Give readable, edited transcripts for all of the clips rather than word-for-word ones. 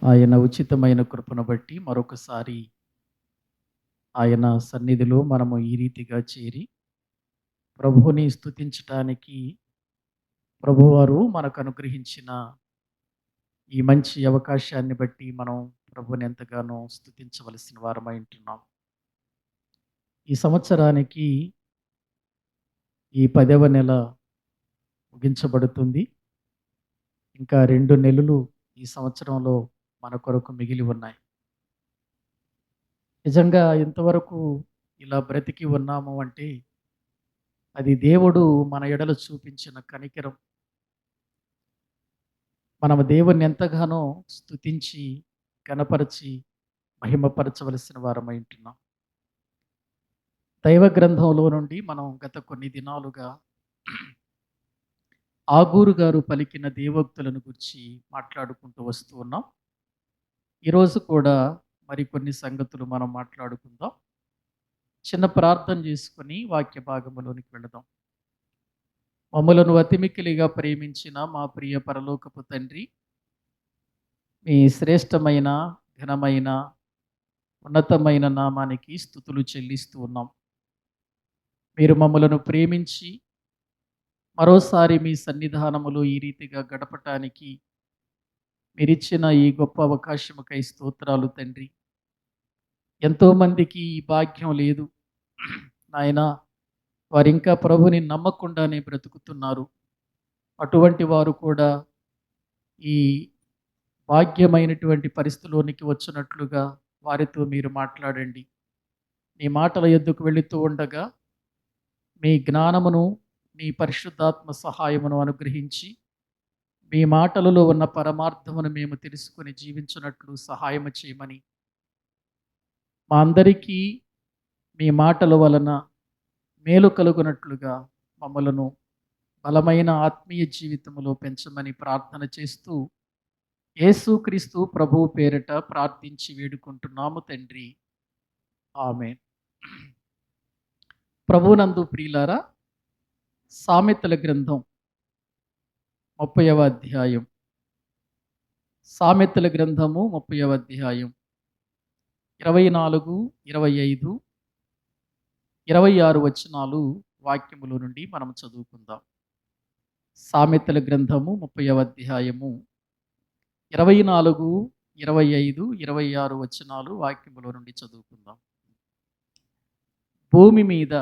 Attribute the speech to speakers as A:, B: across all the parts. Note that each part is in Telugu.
A: ఆయన ఉచితమైన కృపను బట్టి మరొకసారి ఆయన సన్నిధిలో మనము ఈ రీతిగా చేరి ప్రభువుని స్తుతించటానికి ప్రభువారు మనకు అనుగ్రహించిన ఈ మంచి అవకాశాన్ని బట్టి మనం ప్రభుని ఎంతగానో స్తుతించవలసిన వారమై ఉంటున్నాం. ఈ సంవత్సరానికి ఈ 10వ నెల ముగించబడుతుంది. ఇంకా 2 నెలలు ఈ సంవత్సరంలో మన కొరకు మిగిలి ఉన్నాయి. నిజంగా ఇంతవరకు ఇలా బ్రతికి ఉన్నాము అంటే అది దేవుడు మన ఎడల చూపించిన కనికరం. మనము దేవుణ్ణి ఎంతగానో స్తుతించి, ఘనపరచి, మహిమపరచవలసిన వారమై ఉంటున్నాం. దైవ గ్రంథంలో నుండి మనం గత కొన్ని దినాలుగా ఆగూరు గారు పలికిన దేవోక్తులను గురించి మాట్లాడుకుంటూ వస్తూ ఉన్నాం. ఈరోజు కూడా మరికొన్ని సంగతులు మనం మాట్లాడుకుందాం. చిన్న ప్రార్థన చేసుకొని వాక్య భాగములోనికి వెళదాం. మమ్మలను అతిమిక్కిలిగా ప్రేమించిన మా ప్రియ పరలోకపు తండ్రి, మీ శ్రేష్టమైన, ఘనమైన, ఉన్నతమైన నామానికి స్తుతులు చెల్లిస్తూ ఉన్నాం. మీరు మమ్మలను ప్రేమించి మరోసారి మీ సన్నిధానములో ఈ రీతిగా గడపటానికి మీరిచ్చిన ఈ గొప్ప అవకాశముకై స్తోత్రాలు తండ్రి. ఎంతోమందికి ఈ భాగ్యం లేదు నాయనా, వారింకా ప్రభుని నమ్మకుండానే బ్రతుకుతున్నారు. అటువంటి వారు కూడా ఈ భాగ్యమైనటువంటి పరిస్థితిలోనికి వచ్చినట్లుగా వారితో మీరు మాట్లాడండి. మీ మాటల యొద్దకు వెళుతూ ఉండగా మీ జ్ఞానమును, మీ పరిశుద్ధాత్మ సహాయమును అనుగ్రహించి మీ మాటలలో ఉన్న పరమార్థమును మేము తెలుసుకొని జీవించున్నట్లు సహాయము చేయమని, మా అందరికీ మీ మాటల వలన మేలు కలుగునట్లుగా మమ్మలను బలమైన ఆత్మీయ జీవితములో పెంచమని ప్రార్థన చేస్తూ యేసుక్రీస్తు ప్రభువు పేరిట ప్రార్థించి వేడుకుంటున్నాము తండ్రి. ఆమేన్. ప్రభువునందు ప్రియులారా, సామెతల గ్రంథం 30వ అధ్యాయం. సామెతల గ్రంథము 30వ అధ్యాయం 24, 25, 26 వచనాలు వాక్యములో నుండి మనం చదువుకుందాం. సామెతల గ్రంథము 30వ అధ్యాయము 24, 25, 26 వచనాలు వాక్యములో నుండి చదువుకుందాం. భూమి మీద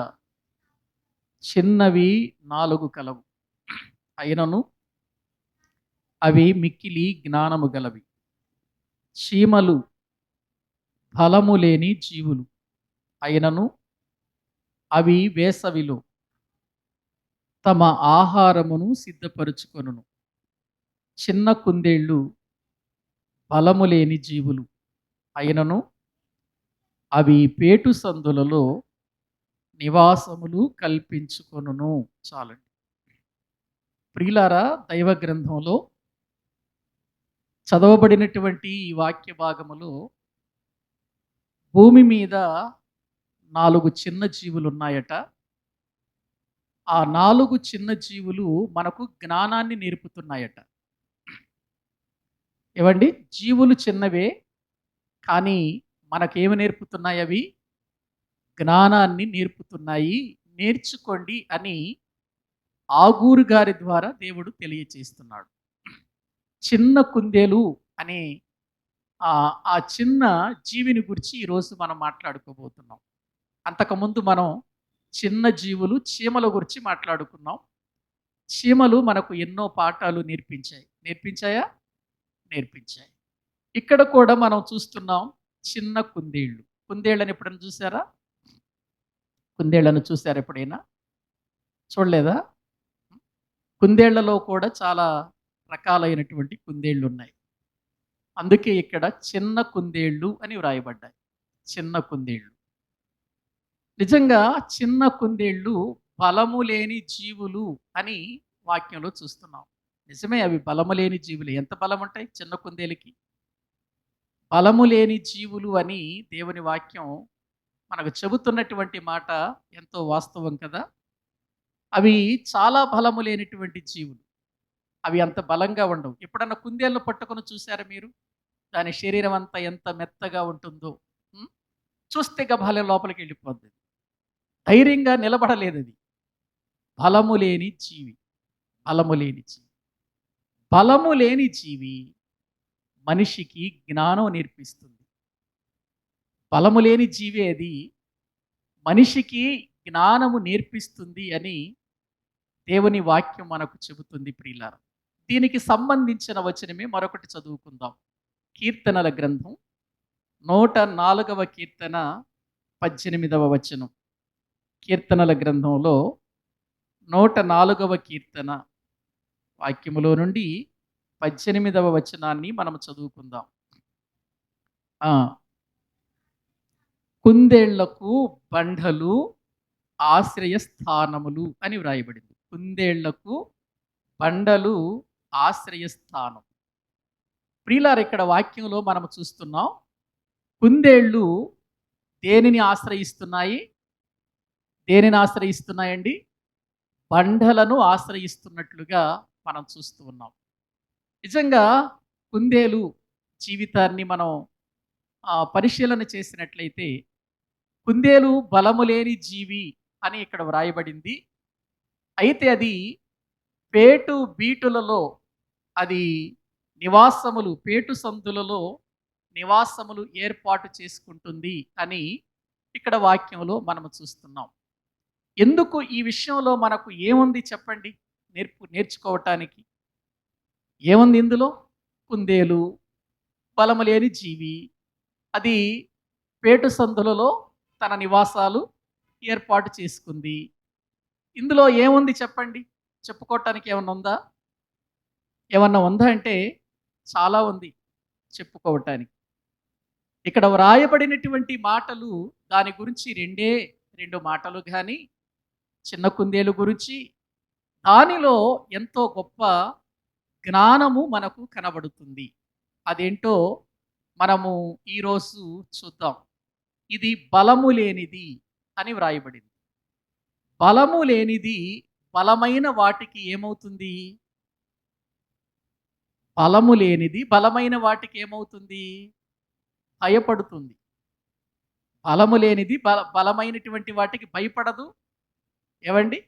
A: చిన్నవి 4 కలవు, అయినను అవి మిక్కిలి జ్ఞానము గలవి. చీమలు ఫలము లేని జీవులు, అయినను అవి వేసవిలో తమ ఆహారమును సిద్ధపరుచుకొనును. చిన్న కుందేళ్ళు ఫలము లేని జీవులు, అయినను అవి పేటు సందులలో నివాసములు కల్పించుకొనును. చాలండి. ప్రియులారా, దైవ గ్రంథంలో చదవబడినటువంటి ఈ వాక్య భాగములో భూమి మీద 4 చిన్న జీవులు ఉన్నాయట. ఆ 4 చిన్న జీవులు మనకు జ్ఞానాన్ని నేర్పుతున్నాయట. ఏవండి, జీవులు చిన్నవే, కానీ మనకేమి నేర్పుతున్నాయి? అవి జ్ఞానాన్ని నేర్పుతున్నాయి. నేర్చుకోండి అని ఆగూరు గారి ద్వారా దేవుడు తెలియచేస్తున్నాడు. చిన్న కుందేలు అనే ఆ చిన్న జీవిని గురించి ఈరోజు మనం మాట్లాడుకోబోతున్నాం. అంతకుముందు మనం చిన్న జీవులు, చీమల గురించి మాట్లాడుకున్నాం. చీమలు మనకు ఎన్నో పాఠాలు నేర్పించాయి. నేర్పించాయా? నేర్పించాయి. ఇక్కడ కూడా మనం చూస్తున్నాం చిన్న కుందేళ్ళు. కుందేళ్ళని ఎప్పుడైనా చూసారా? కుందేళ్లను చూసారా ఎప్పుడైనా? చూడలేదా? కుందేళ్లలో కూడా చాలా రకాలైనటువంటి కుందేళ్ళు ఉన్నాయి. అందుకే ఇక్కడ చిన్న కుందేళ్ళు అని వ్రాయబడ్డాయి. చిన్న కుందేళ్ళు. నిజంగా చిన్న కుందేళ్ళు బలము లేని జీవులు అని వాక్యంలో చూస్తున్నాం. నిజమే, అవి బలము లేని జీవులు. ఎంత బలం ఉంటాయి చిన్న కుందేలుకి? బలము లేని జీవులు అని దేవుని వాక్యం మనకు చెబుతున్నటువంటి మాట ఎంతో వాస్తవం కదా. అవి చాలా బలము లేనటువంటి జీవులు. అవి అంత బలంగా ఉండవు. ఎప్పుడన్నా కుందేళ్ళను పట్టుకొని చూసారా మీరు? దాని శరీరం అంతా ఎంత మెత్తగా ఉంటుందో. ఉం? చూస్తే గభాల లోపలికి వెళ్ళిపోద్ది. ధైర్యంగా నిలబడలేదది. బలము లేని జీవి. బలము లేని జీవి. బలము లేని జీవి మనిషికి జ్ఞానం నేర్పిస్తుంది. బలము లేని జీవి అది మనిషికి జ్ఞానము నేర్పిస్తుంది అని దేవుని వాక్యం మనకు చెబుతుంది ప్రియులారా. దీనికి సంబంధించిన వచనమే మరొకటి చదువుకుందాం. కీర్తనల గ్రంథం 104వ కీర్తన 18వ వచనం. కీర్తనల గ్రంథంలో 104వ కీర్తన వాక్యములో నుండి 18వ వచనాన్ని మనం చదువుకుందాం. కుందేళ్లకు బండలు ఆశ్రయస్థానములు అని వ్రాయబడింది. కుందేళ్లకు బండలు ఆశ్రయస్థానం. ప్రియులారా, ఇక్కడ వాక్యంలో మనం చూస్తున్నాం, కుందేళ్ళు దేనిని ఆశ్రయిస్తున్నాయి? దేనిని ఆశ్రయిస్తున్నాయండి? బండలను ఆశ్రయిస్తున్నట్లుగా మనం చూస్తూ ఉన్నాం. నిజంగా కుందేలు జీవితాన్ని మనం పరిశీలన చేసినట్లయితే కుందేలు బలము లేని జీవి అని ఇక్కడ వ్రాయబడింది. అయితే అది పేటు బీటులలో అది నివాసములు, పేటు సందులలో నివాసములు ఏర్పాటు చేసుకుంటుంది అని ఇక్కడ వాక్యంలో మనం చూస్తున్నాం. ఎందుకు ఈ విషయంలో మనకు ఏముంది చెప్పండి? నేర్చుకోవటానికి ఏముంది ఇందులో? కుందేలు బలము లేని జీవి, అది పేటు సందులలో తన నివాసాలు ఏర్పాటు చేసుకుంది. ఇందులో ఏముంది చెప్పండి? చెప్పుకోవటానికి ఏమన్నా ఉందా? ఏమన్నా ఉందా అంటే చాలా ఉంది చెప్పుకోవటానికి. ఇక్కడ వ్రాయబడినటువంటి మాటలు దాని గురించి రెండు మాటలు కానీ, చిన్న కుందేలు గురించి దానిలో ఎంతో గొప్ప జ్ఞానము మనకు కనబడుతుంది. అదేంటో మనము ఈరోజు చూద్దాం. ఇది బలము లేనిది అని వ్రాయబడింది. బలము లేనిది బలమైన వాటికి ఏమవుతుంది? బలము లేనిది బలమైన వాటికి ఏమవుతుంది? భయపడుతుంది. బలము లేనిది బలమైనటువంటి వాటికి భయపడదు. ఏవండి,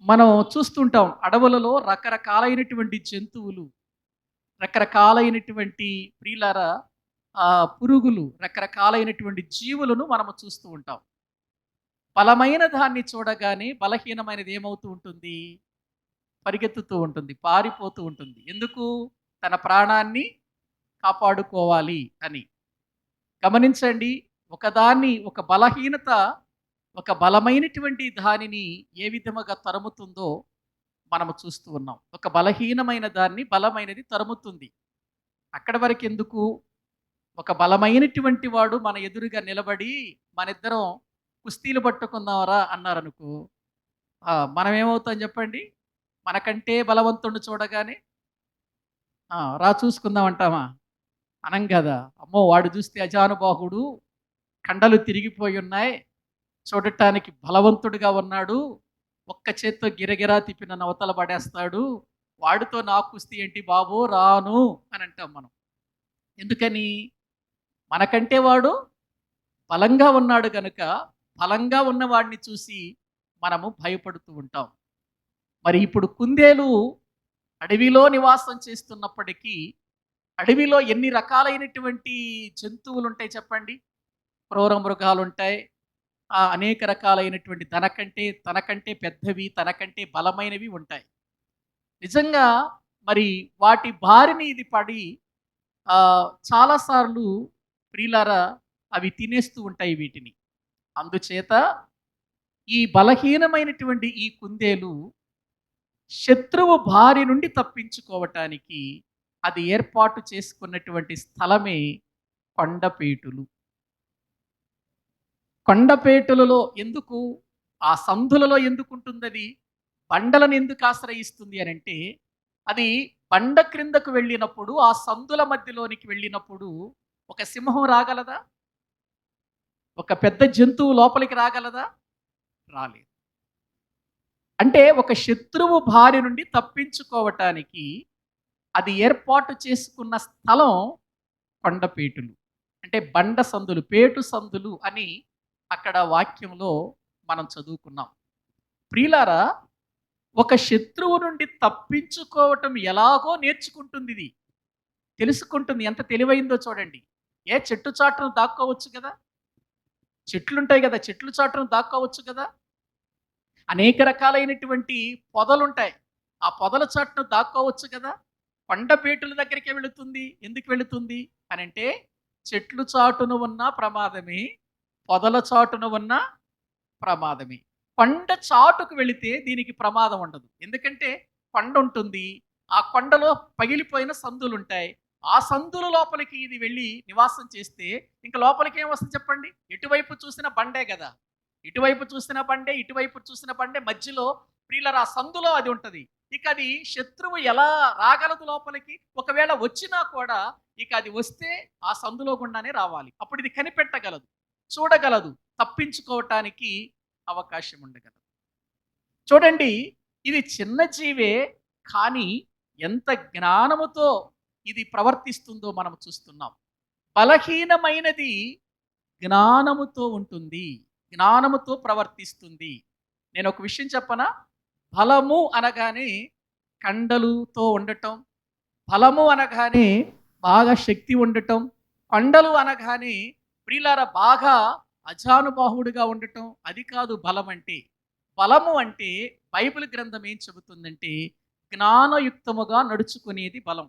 A: మనం చూస్తుంటాం అడవులలో రకరకాలైనటువంటి జంతువులు, రకరకాలైనటువంటి ప్రియులార పురుగులు, రకరకాలైనటువంటి జీవులను మనము చూస్తూ ఉంటాం. బలమైన దాన్ని చూడగానే బలహీనమైనది ఏమవుతూ ఉంటుంది? పరిగెత్తుతూ ఉంటుంది, పారిపోతూ ఉంటుంది. ఎందుకు? తన ప్రాణాన్ని కాపాడుకోవాలి అని. గమనించండి, ఒక బలహీనత ఒక బలమైనటువంటి దానిని ఏ విధముగా తరుముతుందో మనము చూస్తూ ఉన్నాం. ఒక బలహీనమైన దాన్ని బలమైనది తరుముతుంది. అక్కడి వరకు ఎందుకు? ఒక బలమైనటువంటి వాడు మన ఎదురుగా నిలబడి మనిద్దరం కుస్తీలు పట్టుకుందామరా అన్నారనుకో, మనం ఏమవుతాం చెప్పండి? మనకంటే బలవంతుడిని చూడగానే రా చూసుకుందాం అంటామా? అనం కదా. అమ్మో, వాడు చూస్తే అజానుబాహుడు, కండలు తిరిగిపోయి ఉన్నాయి, చూడటానికి బలవంతుడిగా ఉన్నాడు, ఒక్క చేత్తో గిరగిరా తిప్పిన నవతల పడేస్తాడు, వాడితో నా కుస్తీ ఏంటి బాబు, రాను అని అంటాం మనం. ఎందుకని? మనకంటే వాడు బలంగా ఉన్నాడు కనుక బలంగా ఉన్నవాడిని చూసి మనము భయపడుతూ ఉంటాం. మరి ఇప్పుడు కుందేలు అడవిలో నివాసం చేస్తున్నప్పటికీ అడవిలో ఎన్ని రకాలైనటువంటి జంతువులు ఉంటాయి చెప్పండి? క్రూర మృగాలు ఉంటాయి, అనేక రకాలైనటువంటి తనకంటే పెద్దవి, తనకంటే బలమైనవి ఉంటాయి. నిజంగా మరి వాటి బారిని ఇది పడి చాలాసార్లు ప్రియులారా అవి తినేస్తూ ఉంటాయి వీటిని. అందుచేత ఈ బలహీనమైనటువంటి ఈ కుందేలు శత్రువు బారి నుండి తప్పించుకోవటానికి అది ఏర్పాటు చేసుకున్నటువంటి స్థలమే కొండపేటులు. కొండపేటులలో ఎందుకు, ఆ సందులలో ఎందుకు ఉంటుంది? అది బండలను ఎందుకు ఆశ్రయిస్తుంది అని అంటే, అది బండ క్రిందకు వెళ్ళినప్పుడు, ఆ సందుల మధ్యలోనికి వెళ్ళినప్పుడు ఒక సింహం రాగలదా? ఒక పెద్ద జంతువు లోపలికి రాగలదా? రాలేదు. అంటే ఒక శత్రువు బారి నుండి తప్పించుకోవటానికి అది ఏర్పాటు చేసుకున్న స్థలం కొండపేటులు. అంటే బండ సందులు, పేటు సందులు అని అక్కడ వాక్యంలో మనం చదువుకున్నాం. ప్రియులారా, ఒక శత్రువు నుండి తప్పించుకోవటం ఎలాగో నేర్చుకుంటుంది ఇది. తెలుసుకుంటుంది. ఎంత తెలివైందో చూడండి. చెట్టు చాటున దాక్కోవచ్చు కదా! చెట్లుంటాయి కదా! చెట్లు చాటున దాక్కోవచ్చు కదా! అనేక రకాలైనటువంటి పొదలుంటాయి. ఆ పొదల చాటున దాక్కోవచ్చు కదా! కొండపేటుల దగ్గరికే వెళుతుంది. ఎందుకు వెళుతుంది అనంటే, చెట్లు చాటున ఉన్న ప్రమాదమే, పొదల చాటున ఉన్న ప్రమాదమే. కొండ చాటుకు వెళితే దీనికి ప్రమాదం ఉండదు. ఎందుకంటే కొండ ఉంటుంది. ఆ కొండలో పగిలిపోయిన సందులుంటాయి. ఆ సందుల లోపలికి ఇది వెళ్ళి నివాసం చేస్తే ఇంక లోపలికి ఏమొస్తుంది చెప్పండి? ఎటువైపు చూసిన బండే గదా! ఇటువైపు చూసిన బండే, ఇటువైపు చూసిన బండే, మధ్యలో ప్రియులారా ఆ సందులో అది ఉంటది. ఇక అది శత్రువు ఎలా రాగలదు లోపలికి? ఒకవేళ వచ్చినా కూడా ఇక అది వస్తే ఆ సందులో గుండానే రావాలి. అప్పుడు ఇది కనిపెట్టగలదు, చూడగలదు, తప్పించుకోవటానికి అవకాశం ఉండగలదు. చూడండి, ఇది చిన్న జీవే, కానీ ఎంత జ్ఞానముతో ఇది ప్రవర్తిస్తుందో మనం చూస్తున్నాం. బలహీనమైనది జ్ఞానముతో ఉంటుంది, జ్ఞానముతో ప్రవర్తిస్తుంది. నేను ఒక విషయం చెప్పనా? బలము అనగానే కండలుతో ఉండటం, బలము అనగానే బాగా శక్తి ఉండటం, కొండలు అనగానే ప్రియులారా బాగా అజానుబాహుడుగా ఉండటం, అది కాదు బలం అంటే. బలము అంటే బైబిల్ గ్రంథం ఏం చెబుతుందంటే, జ్ఞానయుక్తముగా నడుచుకునేది బలం.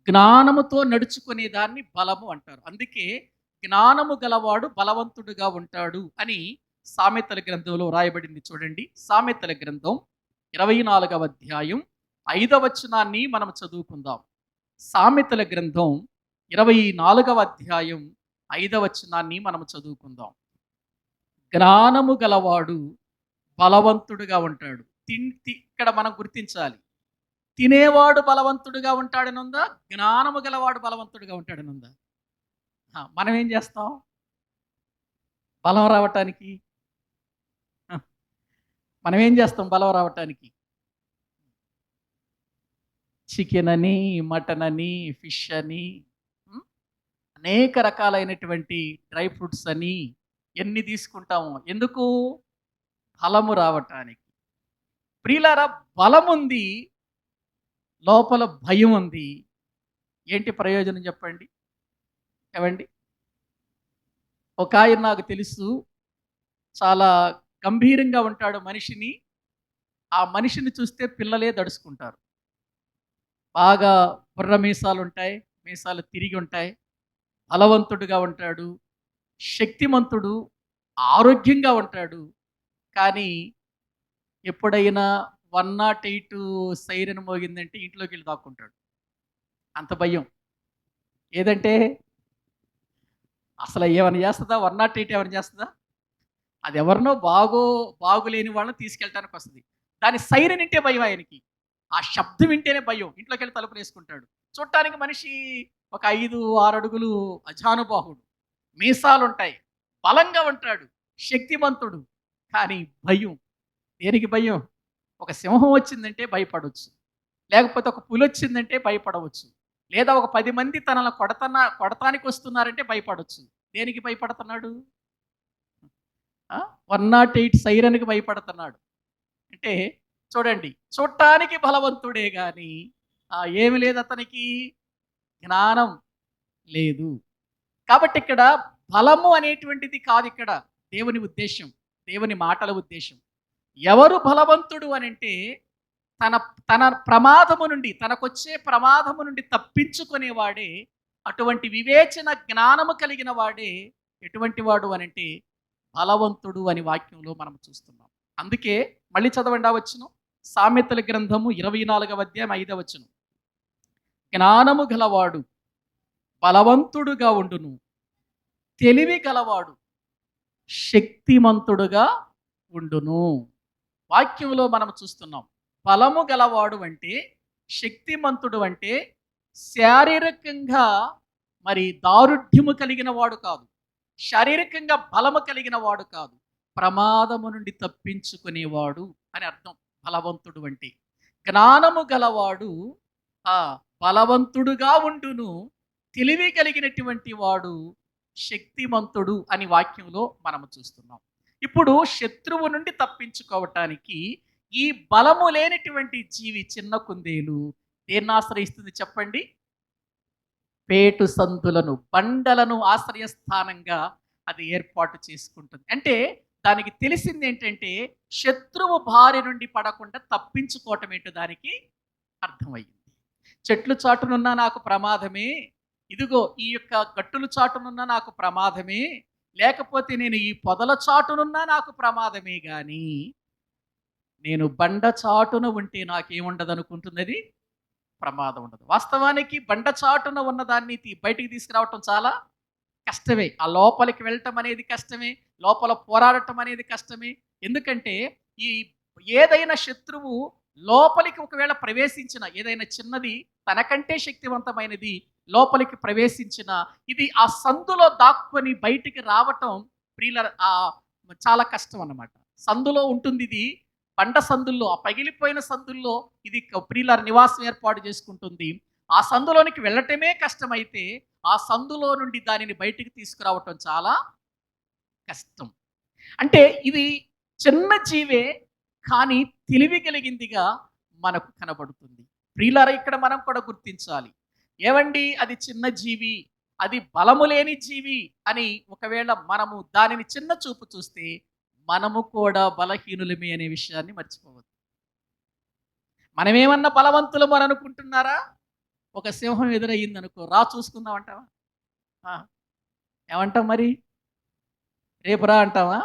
A: జ్ఞానముతో నడుచుకునే దాన్ని బలము అంటారు. అందుకే జ్ఞానము గలవాడు బలవంతుడుగా ఉంటాడు అని సామెతల గ్రంథంలో రాయబడింది. చూడండి, సామెతల గ్రంథం 24వ అధ్యాయం 5వ వచనాన్ని మనం చదువుకుందాం. సామెతల గ్రంథం 24వ అధ్యాయం 5వ వచనాన్ని మనం చదువుకుందాం. జ్ఞానము గలవాడు బలవంతుడుగా ఉంటాడు. ఇక్కడ మనం గుర్తించాలి, తినేవాడు బలవంతుడుగా ఉంటాడనుందా, జ్ఞానము గలవాడు బలవంతుడుగా ఉంటాడనుందా? మనం ఏం చేస్తాం బలం రావటానికి? మనం ఏం చేస్తాం బలం రావటానికి? చికెన్ అని, మటన్ అని, ఫిష్ అని, అనేక రకాలైనటువంటి డ్రై ఫ్రూట్స్ అని ఎన్ని తీసుకుంటాము. ఎందుకు? బలము రావటానికి. ప్రియులారా, బలం ఉంది, లోపల భయం ఉంది. ఏంటి ప్రయోజనం చెప్పండి? ఏవండి, ఒక ఆయన నాకు తెలుసు, చాలా గంభీరంగా ఉంటాడు మనిషిని. ఆ మనిషిని చూస్తే పిల్లలే దడుచుకుంటారు. బాగా బుర్ర మీసాలు ఉంటాయి, మీసాలు తిరిగి ఉంటాయి, బలవంతుడుగా ఉంటాడు, శక్తిమంతుడు, ఆరోగ్యంగా ఉంటాడు. కానీ ఎప్పుడైనా 108 సైరన్ మోగిందంటే ఇంట్లోకి వెళ్ళి దాక్కుంటాడు. అంత భయం. ఏదంటే అసలు ఏమైనా చేస్తుందా? 108 ఏమైనా చేస్తుందా? అది ఎవరినో బాగులేని వాళ్ళని తీసుకెళ్ళటానికి వస్తుంది. దాని సైరన్ వింటే భయం ఆయనకి. ఆ శబ్దం వింటేనే భయం. ఇంట్లోకి వెళ్ళి తలుపులు వేసుకుంటాడు. చూడటానికి మనిషి ఒక 5-6 అడుగులు అజానుబాహుడు, మీసాలుంటాయి, బలంగా ఉంటాడు, శక్తిమంతుడు. కానీ భయం. దేనికి భయం? ఒక సింహం వచ్చిందంటే భయపడవచ్చు, లేకపోతే ఒక పులి వచ్చిందంటే భయపడవచ్చు, లేదా ఒక 10 మంది తనను కొడతానికి వస్తున్నారంటే భయపడవచ్చు. దేనికి భయపడుతున్నాడు? 108 సైరన్కి భయపడుతున్నాడు. అంటే చూడండి, చూడటానికి బలవంతుడే కానీ ఏమి లేదు అతనికి, జ్ఞానం లేదు. కాబట్టి ఇక్కడ బలము అనేటువంటిది కాదు ఇక్కడ దేవుని ఉద్దేశం, దేవుని మాటల ఉద్దేశం. ఎవరు బలవంతుడు అనంటే, తన తన ప్రమాదము నుండి, తనకొచ్చే ప్రమాదము నుండి తప్పించుకునేవాడే, అటువంటి వివేచన జ్ఞానము కలిగిన వాడే ఎటువంటి వాడు అనంటే బలవంతుడు అని వాక్యంలో మనం చూస్తున్నాం. అందుకే మళ్ళీ చదవండి ఆ వచనం. సామెతల గ్రంథము 24వ అధ్యాయం 5వ వచనం. జ్ఞానము గలవాడు బలవంతుడుగా ఉండును, తెలివి గలవాడు శక్తిమంతుడుగా ఉండును. వాక్యంలో మనం చూస్తున్నాం, బలము గలవాడు అంటే, శక్తిమంతుడు అంటే శారీరకంగా మరి దారుఢ్యము కలిగిన వాడు కాదు, శారీరకంగా బలము కలిగిన వాడు కాదు, ప్రమాదము నుండి తప్పించుకునేవాడు అని అర్థం బలవంతుడు అంటే. జ్ఞానము గలవాడు ఆ బలవంతుడుగా ఉండును, తెలివి కలిగినటువంటి వాడు శక్తిమంతుడు అని వాక్యంలో మనం చూస్తున్నాం. ఇప్పుడు శత్రువు నుండి తప్పించుకోవటానికి ఈ బలము లేనటువంటి జీవి చిన్న కుందేలు దేన్ని ఆశ్రయిస్తుంది చెప్పండి? పేటు సందులను, బండలను ఆశ్రయస్థానంగా అది ఏర్పాటు చేసుకుంటుంది. అంటే దానికి తెలిసింది ఏంటంటే శత్రువు బారి నుండి పడకుండా తప్పించుకోవటం ఏంటో దానికి అర్థమయ్యింది. చెట్లు చాటునున్నా నాకు ప్రమాదమే, ఇదిగో ఈ యొక్క గట్టుల చాటునున్నా నాకు ప్రమాదమే, లేకపోతే నేను ఈ పొదల చాటునున్నా నాకు ప్రమాదమే గాని నేను బండ చాటున ఉంటే నాకేముండదు అనుకుంటున్నది, ప్రమాదం ఉండదు. వాస్తవానికి బండ చాటున ఉన్నదాన్ని బయటికి తీసుకురావటం చాలా కష్టమే. ఆ లోపలికి వెళ్ళటం అనేది కష్టమే. లోపల పోరాడటం అనేది కష్టమే. ఎందుకంటే ఈ ఏదైనా శత్రువు లోపలికి ఒకవేళ ప్రవేశించిన ఏదైనా చిన్నది తనకంటే శక్తివంతమైనది లోపలికి ప్రవేశించిన ఇది ఆ సందులో దాక్కొని బయటికి రావటం ప్రియుల చాలా కష్టం అన్నమాట. సందులో ఉంటుంది ఇది. బండ సందుల్లో ఆ పగిలిపోయిన సందుల్లో ఇది ప్రియుల నివాసం ఏర్పాటు చేసుకుంటుంది. ఆ సందులోనికి వెళ్ళటమే కష్టమైతే ఆ సందులో నుండి దానిని బయటికి తీసుకురావటం చాలా కష్టం. అంటే ఇది చిన్న జీవే కానీ తెలివి కలిగిందిగా మనకు కనబడుతుంది. ప్రియులారా ఇక్కడ మనం కూడా గుర్తించాలి. ఏవండి అది చిన్న జీవి, అది బలము లేని జీవి అని ఒకవేళ మనము దానిని చిన్న చూపు చూస్తే మనము కూడా బలహీనులమే అనే విషయాన్ని మర్చిపోవద్దు. మనమేమన్నా బలవంతులము అని అనుకుంటున్నారా? ఒక సింహం ఎదురయ్యింది అనుకో, రా చూసుకుందాం అంటావా? ఏమంటాం మరి? రేపు రా అంటావా?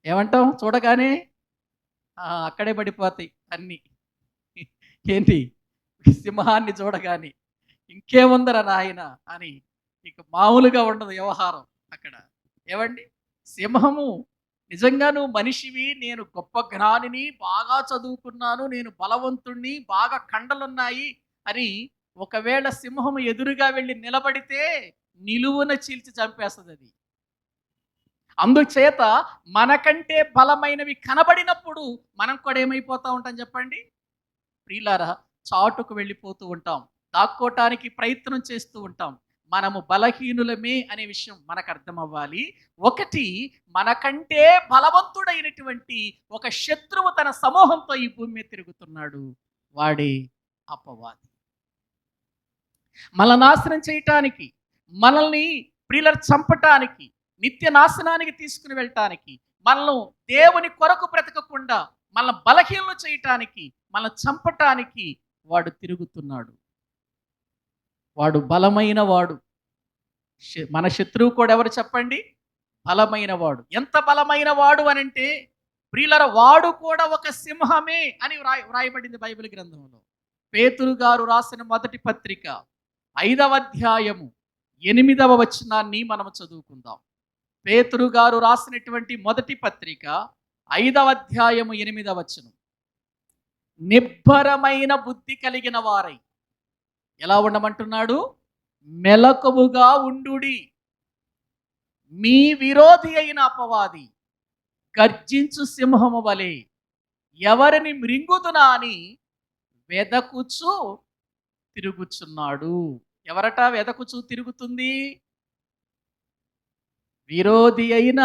A: ఏమంటాం చూడగానే? అక్కడే పడిపోతాయి అన్నీ. ఏంటి? సింహాన్ని చూడగానే ఇంకేముందరా నాయన అని ఇక మామూలుగా ఉండదు వ్యవహారం అక్కడ. ఏవండి? సింహము నిజంగా నువ్వు మనిషివి, నేను గొప్ప జ్ఞానిని, బాగా చదువుకున్నాను, నేను బలవంతుణ్ణి, బాగా కండలున్నాయి అని ఒకవేళ సింహము ఎదురుగా వెళ్ళి నిలబడితే నిలువున చీల్చి చంపేస్తుంది అది. అందుచేత మనకంటే బలమైనవి కనబడినప్పుడు మనం కూడా ఏమైపోతా ఉంటాం చెప్పండి? ప్రియులారా, చాటుకు వెళ్ళిపోతూ ఉంటాం, దాక్కోటానికి ప్రయత్నం చేస్తూ ఉంటాం. మనము బలహీనులమే అనే విషయం మనకు అర్థం అవ్వాలి. ఒకటి, మనకంటే బలవంతుడైనటువంటి ఒక శత్రువు తన సమూహంతో ఈ భూమి మీద తిరుగుతున్నాడు. వాడే అపవాది. మనల్ని నాశనం చేయటానికి, మనల్ని ప్రియులను చంపటానికి, నిత్య నాశనానికి తీసుకుని వెళ్ళటానికి, మనల్ని దేవుని కొరకు బ్రతకకుండా మనల్ని బలహీనలు చేయటానికి, మనల్ని చంపటానికి వాడు తిరుగుతున్నాడు. వాడు బలమైన వాడు. మన శత్రువు కూడా ఎవరు చెప్పండి? బలమైన వాడు. ఎంత బలమైన వాడు అనంటే ప్రియులర వాడు కూడా ఒక సింహమే అని వ్రాయబడింది బైబిల్ గ్రంథంలో. పేతురు గారు రాసిన మొదటి పత్రిక 5వ అధ్యాయము 8వ వచనాన్ని మనం చదువుకుందాం. పేతురు గారు రాసినటువంటి మొదటి పత్రిక 5వ అధ్యాయము 8వ వచనం. నిబ్బరమైన బుద్ధి కలిగిన వారై ఎలా ఉండమంటున్నాడు? మెలకువగా ఉండుడి. మీ విరోధి అయిన అపవాది గర్జించు సింహము వలె ఎవరిని మృంగుదునా అని వెదకుచు తిరుగుచున్నాడు. ఎవరట వెదకుచు తిరుగుతుంది? విరోధి అయిన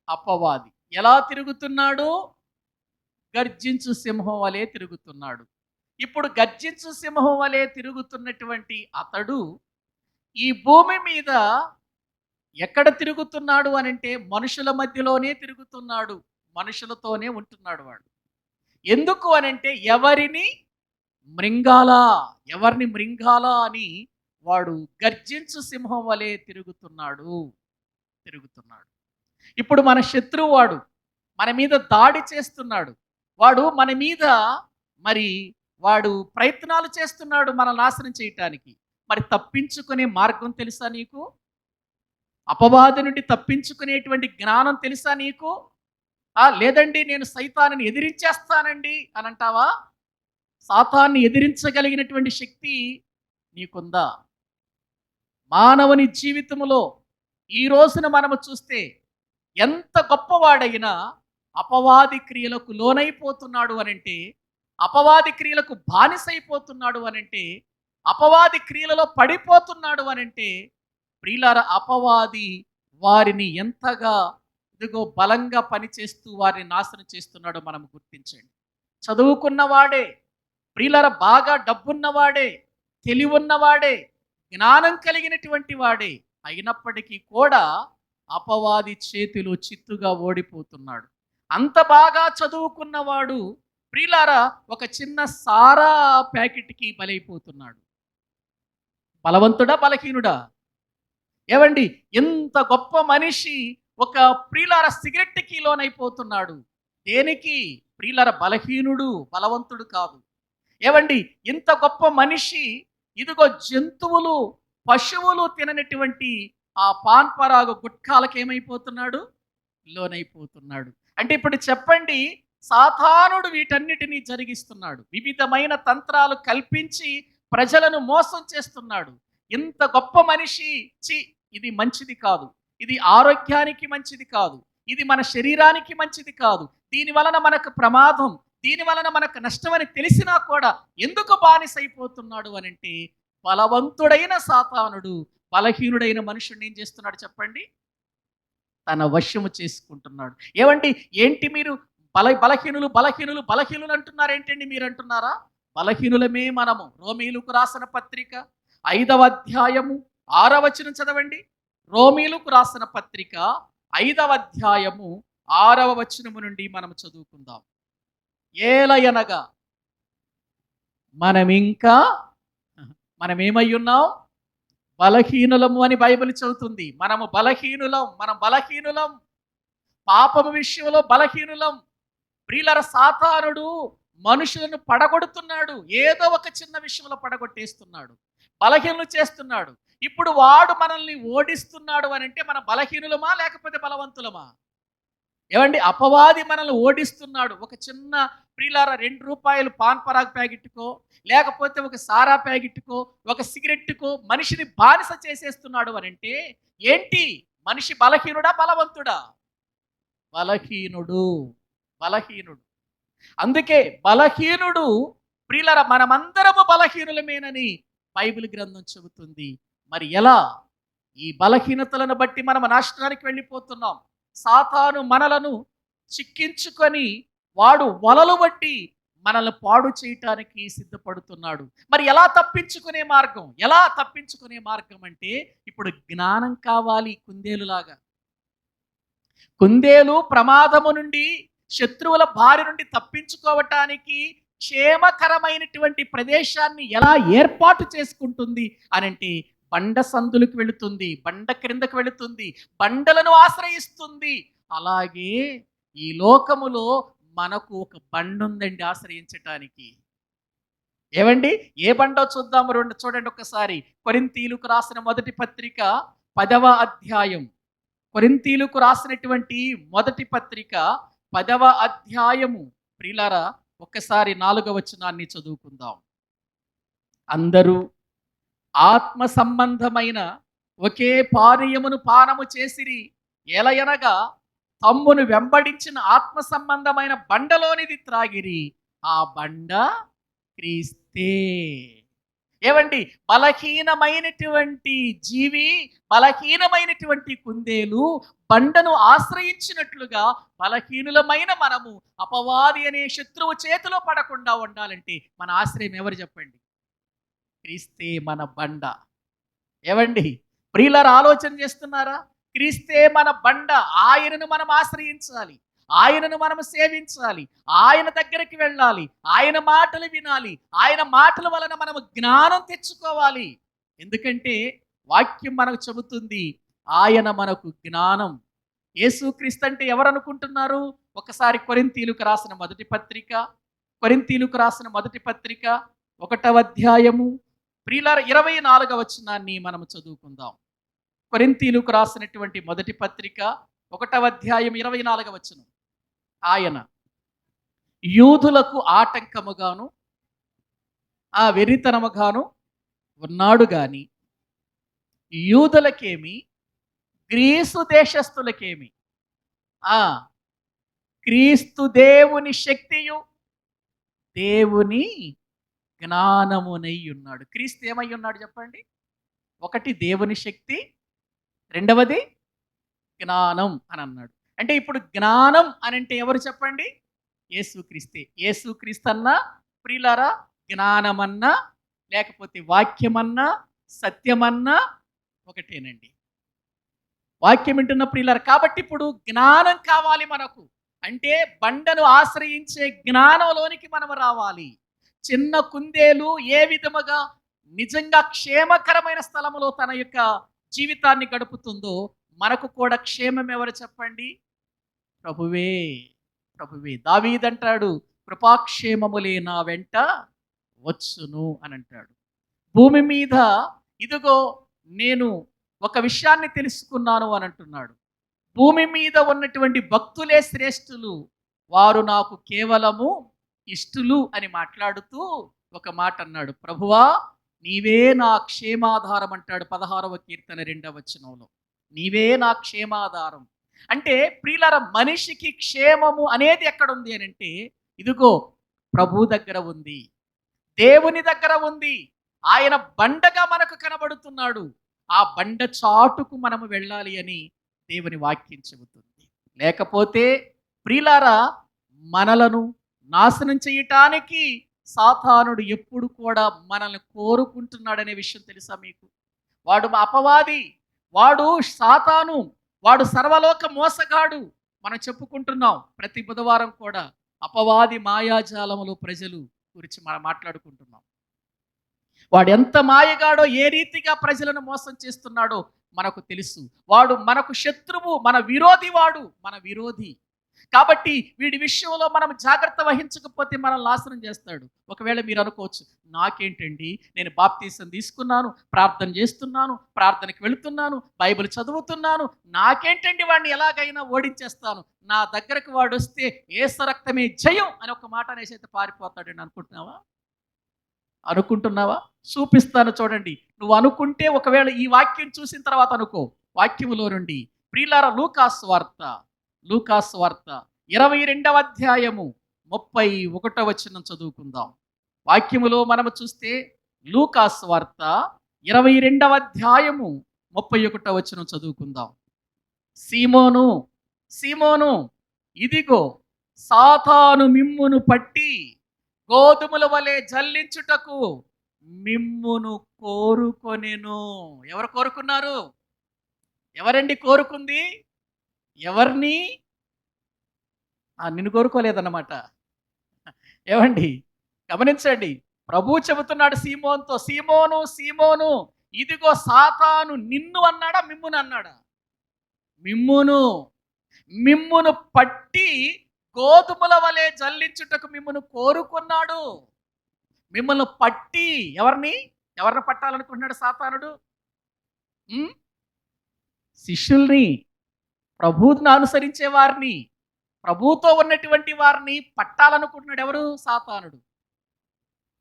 A: అపవాది. ఎలా తిరుగుతున్నాడు? గర్జించు సింహం వలె తిరుగుతున్నాడు. ఇప్పుడు గర్జించు సింహం వలె తిరుగుతున్నటువంటి అతడు ఈ భూమి మీద ఎక్కడ తిరుగుతున్నాడు అనంటే మనుషుల మధ్యలోనే తిరుగుతున్నాడు. మనుషులతోనే ఉంటున్నాడు వాడు. ఎందుకు అనంటే ఎవరిని మృంగాలా అని వాడు గర్జించు సింహం వలె తిరుగుతున్నాడు. ఇప్పుడు మన శత్రువు వాడు మన మీద దాడి చేస్తున్నాడు. వాడు మన మీద వాడు ప్రయత్నాలు చేస్తున్నాడు మన నాశనం చేయటానికి. మరి తప్పించుకునే మార్గం తెలుసా నీకు? అపవాది నుండి తప్పించుకునేటువంటి జ్ఞానం తెలుసా నీకు? లేదండి నేను సైతాన్ని ఎదిరించేస్తానండి అని అంటావా? సాతాన్ని ఎదిరించగలిగినటువంటి శక్తి నీకుందా? మానవుని జీవితంలో ఈ రోజున మనము చూస్తే ఎంత గొప్పవాడైనా అపవాది క్రియలకు లోనైపోతున్నాడు అనంటే అపవాది క్రియలకు బానిసైపోతున్నాడు అనంటే, అపవాది క్రియలలో పడిపోతున్నాడు అనంటే, ప్రియులారా అపవాది వారిని ఎంతగా ఇదిగో బలంగా పనిచేస్తూ వారిని నాశనం చేస్తున్నాడో మనం గుర్తించండి. చదువుకున్నవాడే, ప్రియులారా బాగా డబ్బున్నవాడే, తెలివున్నవాడే, జ్ఞానం కలిగినటువంటి వాడే అయినప్పటికీ కూడా అపవాది చేతిలో చిత్తుగా ఓడిపోతున్నాడు. అంత బాగా చదువుకున్నవాడు ప్రియులారా ఒక చిన్న సారా ప్యాకెట్కి బలైపోతున్నాడు. బలవంతుడా బలహీనుడా? ఏవండి, ఎంత గొప్ప మనిషి ఒక ప్రియులార సిగరెట్కి లోనైపోతున్నాడు. దేనికి? ప్రియులార బలహీనుడు, బలవంతుడు కాదు. ఏవండి, ఇంత గొప్ప మనిషి ఇదిగో జంతువులు, పశువులు తిననటువంటి ఆ పాన్ పరాగు గుట్కాలకు ఏమైపోతున్నాడు? లోనైపోతున్నాడు. అంటే ఇప్పుడు చెప్పండి, సాతానుడు వీటన్నిటినీ జరిగిస్తున్నాడు. వివిధమైన తంత్రాలు కల్పించి ప్రజలను మోసం చేస్తున్నాడు. ఇంత గొప్ప మనిషి ఇది మంచిది కాదు, ఇది ఆరోగ్యానికి మంచిది కాదు, ఇది మన శరీరానికి మంచిది కాదు, దీని వలన మనకు ప్రమాదం, దీని వలన మనకు నష్టమని తెలిసినా కూడా ఎందుకు బానిసైపోతున్నాడు అనంటే, బలవంతుడైన సాతానుడు బలహీనుడైన మనుషుడిని ఏం చేస్తున్నాడు చెప్పండి? తన వశము చేసుకుంటున్నాడు. ఏమండి, ఏంటి మీరు బలహీనులు బలహీనులు బలహీనులు అంటున్నారు ఏంటండి? మీరు అంటున్నారా? బలహీనులమే మనము. రోమీలకు రాసిన పత్రిక 5వ అధ్యాయము 6వ వచనం చదవండి. రోమీలకు రాసిన పత్రిక 5వ అధ్యాయము 6వ వచనము నుండి మనం చదువుకుందాం. ఏలయనగా మనమేమై ఉన్నాం? బలహీనులము అని బైబిల్ చెబుతుంది. మనం బలహీనులం. పాపము విషయంలో బలహీనులం. ప్రియులారా, సాతానుడు మనుషులను పడగొడుతున్నాడు. ఏదో ఒక చిన్న విషయంలో పడగొట్టేస్తున్నాడు, బలహీనులు చేస్తున్నాడు. ఇప్పుడు వాడు మనల్ని ఓడిస్తున్నాడు అని అంటే మన బలహీనులమా లేకపోతే బలవంతులమా? ఏమండి, అపవాది మనల్ని ఓడిస్తున్నాడు. ఒక చిన్న ప్రియులారా ₹2 పాన్ పరాగ్ ప్యాకెట్కో, లేకపోతే ఒక సారా ప్యాకెట్కో, ఒక సిగరెట్కో మనిషిని బానిస చేసేస్తున్నాడు అని అంటే ఏంటి? మనిషి బలహీనుడా బలవంతుడా? బలహీనుడు. అందుకే బలహీనుడు. ప్రియులారా, మనమందరము బలహీనులమేనని బైబిల్ గ్రంథం చెబుతుంది. మరి ఎలా? ఈ బలహీనతలను బట్టి మనం నాశనానికి వెళ్ళిపోతున్నాం. సాతాను మనలను చిక్కించుకొని వాడు వలలు బట్టి మనల్ని పాడు చేయటానికి సిద్ధపడుతున్నాడు. మరి ఎలా తప్పించుకునే మార్గం అంటే ఇప్పుడు జ్ఞానం కావాలి. కుందేలు ప్రమాదము నుండి, శత్రువుల బారి నుండి తప్పించుకోవటానికి క్షేమకరమైనటువంటి ప్రదేశాన్ని ఎలా ఏర్పాటు చేసుకుంటుంది అనంటే బండ సందులకు వెళుతుంది, బండ క్రిందకు వెళుతుంది, బండలను ఆశ్రయిస్తుంది. అలాగే ఈ లోకములో మనకు ఒక బండ ఉందండి ఆశ్రయించటానికి. ఏమండి, ఏ బండో చూద్దాము. చూడండి ఒకసారి. కొరింథీయులకు రాసిన మొదటి పత్రిక 10వ అధ్యాయం. కొరింథీయులకు రాసినటువంటి మొదటి పత్రిక 10వ అధ్యాయము. ప్రియులారా, ఒక్కసారి 4వ వచనాన్ని చదువుకుందాం. అందరూ ఆత్మ సంబంధమైన ఒకే పానీయమును పానము చేసిరి, ఎలయనగా తమ్మును వెంబడించిన ఆత్మ సంబంధమైన బండలోనిది త్రాగిరి, ఆ బండ క్రీస్తే. ఏవండి, బలహీనమైనటువంటి జీవి, బలహీనమైనటువంటి కుందేలు బండను ఆశ్రయించినట్లుగా బలహీనులమైన మనము అపవాది అనే శత్రువు చేతిలో పడకుండా ఉండాలంటే మన ఆశ్రయం ఎవరు చెప్పండి? క్రీస్తే మన బండ. ఏవండి, ప్రియులారా, ఆలోచన చేస్తున్నారా? క్రీస్తే మన బండ. ఆయనను మనం ఆశ్రయించాలి, ఆయనను మనం సేవించాలి, ఆయన దగ్గరికి వెళ్ళాలి, ఆయన మాటలు వినాలి, ఆయన మాటల వలన మనము జ్ఞానం తెచ్చుకోవాలి. ఎందుకంటే వాక్యం మనకు చెబుతుంది, ఆయన మనకు జ్ఞానం. యేసుక్రీస్తు అంటే ఎవరు అనుకుంటున్నారు? ఒకసారి కొరింథీయులకు రాసిన మొదటి పత్రిక 1వ అధ్యాయము ప్రియులారా 24వ వచనాన్ని మనం చదువుకుందాం. కొరింథీయులకు రాసినటువంటి మొదటి పత్రిక 1వ అధ్యాయం 24వ వచనం. ఆయన యూదులకు ఆటంకముగాను ఆ వెర్రితనముగాను ఉన్నాడు గాని యూదులకేమి గ్రీసు దేశస్థులకేమి క్రీస్తు దేవుని శక్తియు దేవుని జ్ఞానమునై ఉన్నాడు. క్రీస్తు ఏమై ఉన్నాడు చెప్పండి? ఒకటి దేవుని శక్తి, రెండవది జ్ఞానం అని అన్నాడు. అంటే ఇప్పుడు జ్ఞానం అని అంటే ఎవరు చెప్పండి? యేసుక్రీస్తే. యేసుక్రీస్తన్నా ప్రియులారా జ్ఞానమన్నా లేకపోతే వాక్యమన్నా సత్యమన్నా ఒకటేనండి. వాక్యం వింటున్న ప్రియులారా, కాబట్టి ఇప్పుడు జ్ఞానం కావాలి మనకు. అంటే బండను ఆశ్రయించే జ్ఞానంలోనికి మనం రావాలి. చిన్న కుందేలు ఏ విధముగా నిజంగా క్షేమకరమైన స్థలములో తన యొక్క జీవితాన్ని గడుపుతుందో మనకు కూడా క్షేమం ఎవరు చెప్పండి? ప్రభువే. ప్రభువే. దావీదంటాడు, కృపాక్షేమములే నా వెంట వచ్చును అని అంటాడు. భూమి మీద ఇదిగో నేను ఒక విషయాన్ని తెలుసుకున్నాను అని అంటున్నాడు. భూమి మీద ఉన్నటువంటి భక్తులే శ్రేష్ఠులు, వారు నాకు కేవలము ఇష్టులు అని మాట్లాడుతూ ఒక మాట అన్నాడు. ప్రభువా నీవే నా క్షేమాధారం అంటాడు 16వ కీర్తన 2వ వచనంలో. నీవే నా క్షేమాధారం. అంటే ప్రియులార, మనిషికి క్షేమము అనేది ఎక్కడుంది అని అంటే ఇదిగో ప్రభు దగ్గర ఉంది, దేవుని దగ్గర ఉంది. ఆయన బండగా మనకు కనబడుతున్నాడు. ఆ బండ చాటుకు మనము వెళ్ళాలి అని దేవుని వాక్యం చెబుతుంది. లేకపోతే ప్రియులారా, మనలను నాశనం చేయటానికి సాతానుడు ఎప్పుడు కూడా మనల్ని కోరుకుంటున్నాడనే విషయం తెలుసా మీకు? వాడు అపవాది, వాడు సాతాను, వాడు సర్వలోక మోసగాడు. మనం చెప్పుకుంటున్నాం ప్రతి బుధవారం కూడా అపవాది మాయాజాలములో ప్రజలు గురించి మనం మాట్లాడుకుంటున్నాం. వాడు ఎంత మాయగాడో, ఏ రీతిగా ప్రజలను మోసం చేస్తున్నాడో మనకు తెలుసు. వాడు మనకు శత్రువు, మన విరోధి, వాడు మన విరోధి. కాబట్టి వీడి విషయంలో మనం జాగ్రత్త వహించకపోతే మనల్ని నాశనం చేస్తాడు. ఒకవేళ మీరు అనుకోవచ్చు, నాకేంటండి, నేను బాప్తీసం తీసుకున్నాను, ప్రార్థన చేస్తున్నాను, ప్రార్థనకి వెళుతున్నాను, బైబిల్ చదువుతున్నాను, నాకేంటండి, వాడిని ఎలాగైనా ఓడించేస్తాను, నా దగ్గరకు వాడు వస్తే యేసు రక్తమే జయం అని ఒక మాట అనేసి అయితే పారిపోతాడని అనుకుంటున్నావా? చూపిస్తాను చూడండి. నువ్వు అనుకుంటే ఒకవేళ ఈ వాక్యం చూసిన తర్వాత అనుకో. వాక్యములో నుండి ప్రియులారా, లూకాసు వార్త 22వ అధ్యాయము 31వ వచనం చదువుకుందాం. వాక్యములో మనము చూస్తే లూకాసు వార్త 22వ అధ్యాయము 31వ వచనం చదువుకుందాం. సీమోను, ఇదిగో సాతాను మిమ్మును పట్టి గోధుమల వలె జల్లించుటకు మిమ్మును కోరుకొనెను. ఎవరు కోరుకున్నారు? ఎవరండి కోరుకుంది? ఎవరిని? నిన్ను కోరుకోలేదన్నమాట. ఏమండి గమనించండి, ప్రభు చెబుతున్నాడు సీమోన్తో, సీమోను, ఇదిగో సాతాను నిన్ను అన్నాడా మిమ్మును అన్నాడా? మిమ్మును పట్టి గోధుమల వలె జల్లించుటకు మిమ్మును కోరుకున్నాడు. మిమ్మల్ని పట్టి ఎవరిని పట్టాలనుకుంటున్నాడు సాతానుడు? శిష్యుల్ని, ప్రభువును అనుసరించే వారిని, ప్రభువుతో ఉన్నటువంటి వారిని పట్టాలనుకుంటున్నాడు. ఎవరు? సాతానుడు.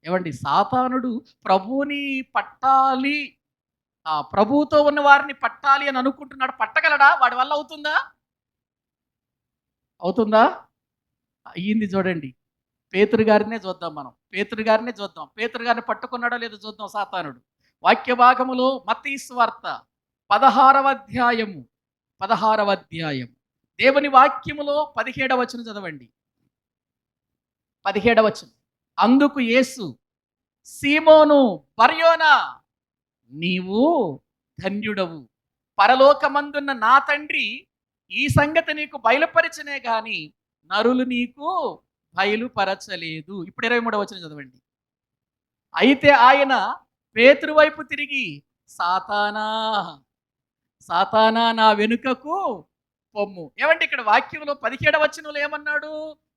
A: ఏమండి, సాతానుడు ప్రభువుని పట్టాలి, ప్రభువుతో ఉన్న వారిని పట్టాలి అని అనుకుంటున్నాడు. పట్టగలడా? వాడి వల్ల అవుతుందా? అయ్యింది. చూడండి, పేతురు గారినే చూద్దాం. పేతురు గారిని పట్టుకున్నాడో లేదో చూద్దాం సాతానుడు. వాక్య భాగములో మత్తయి సువార్త 16వ అధ్యాయం దేవుని వాక్యములో 17వ వచనం చదవండి. 17వ వచనం. అందుకు యేసు, సీమోను బర్యోనా, నీవు ధన్యుడవు, పరలోకమందున్న నా తండ్రి ఈ సంగతి నీకు బయలుపరిచనే గాని నరులు నీకు బయలుపరచలేదు. ఇప్పుడు 23వ వచనం చదవండి. అయితే ఆయన పేతురు వైపు తిరిగి, సాతానా నా వెనుకకు పొమ్ము. ఏమంటే ఇక్కడ వాక్యంలో 17వ వచనంలో ఏమన్నాడు?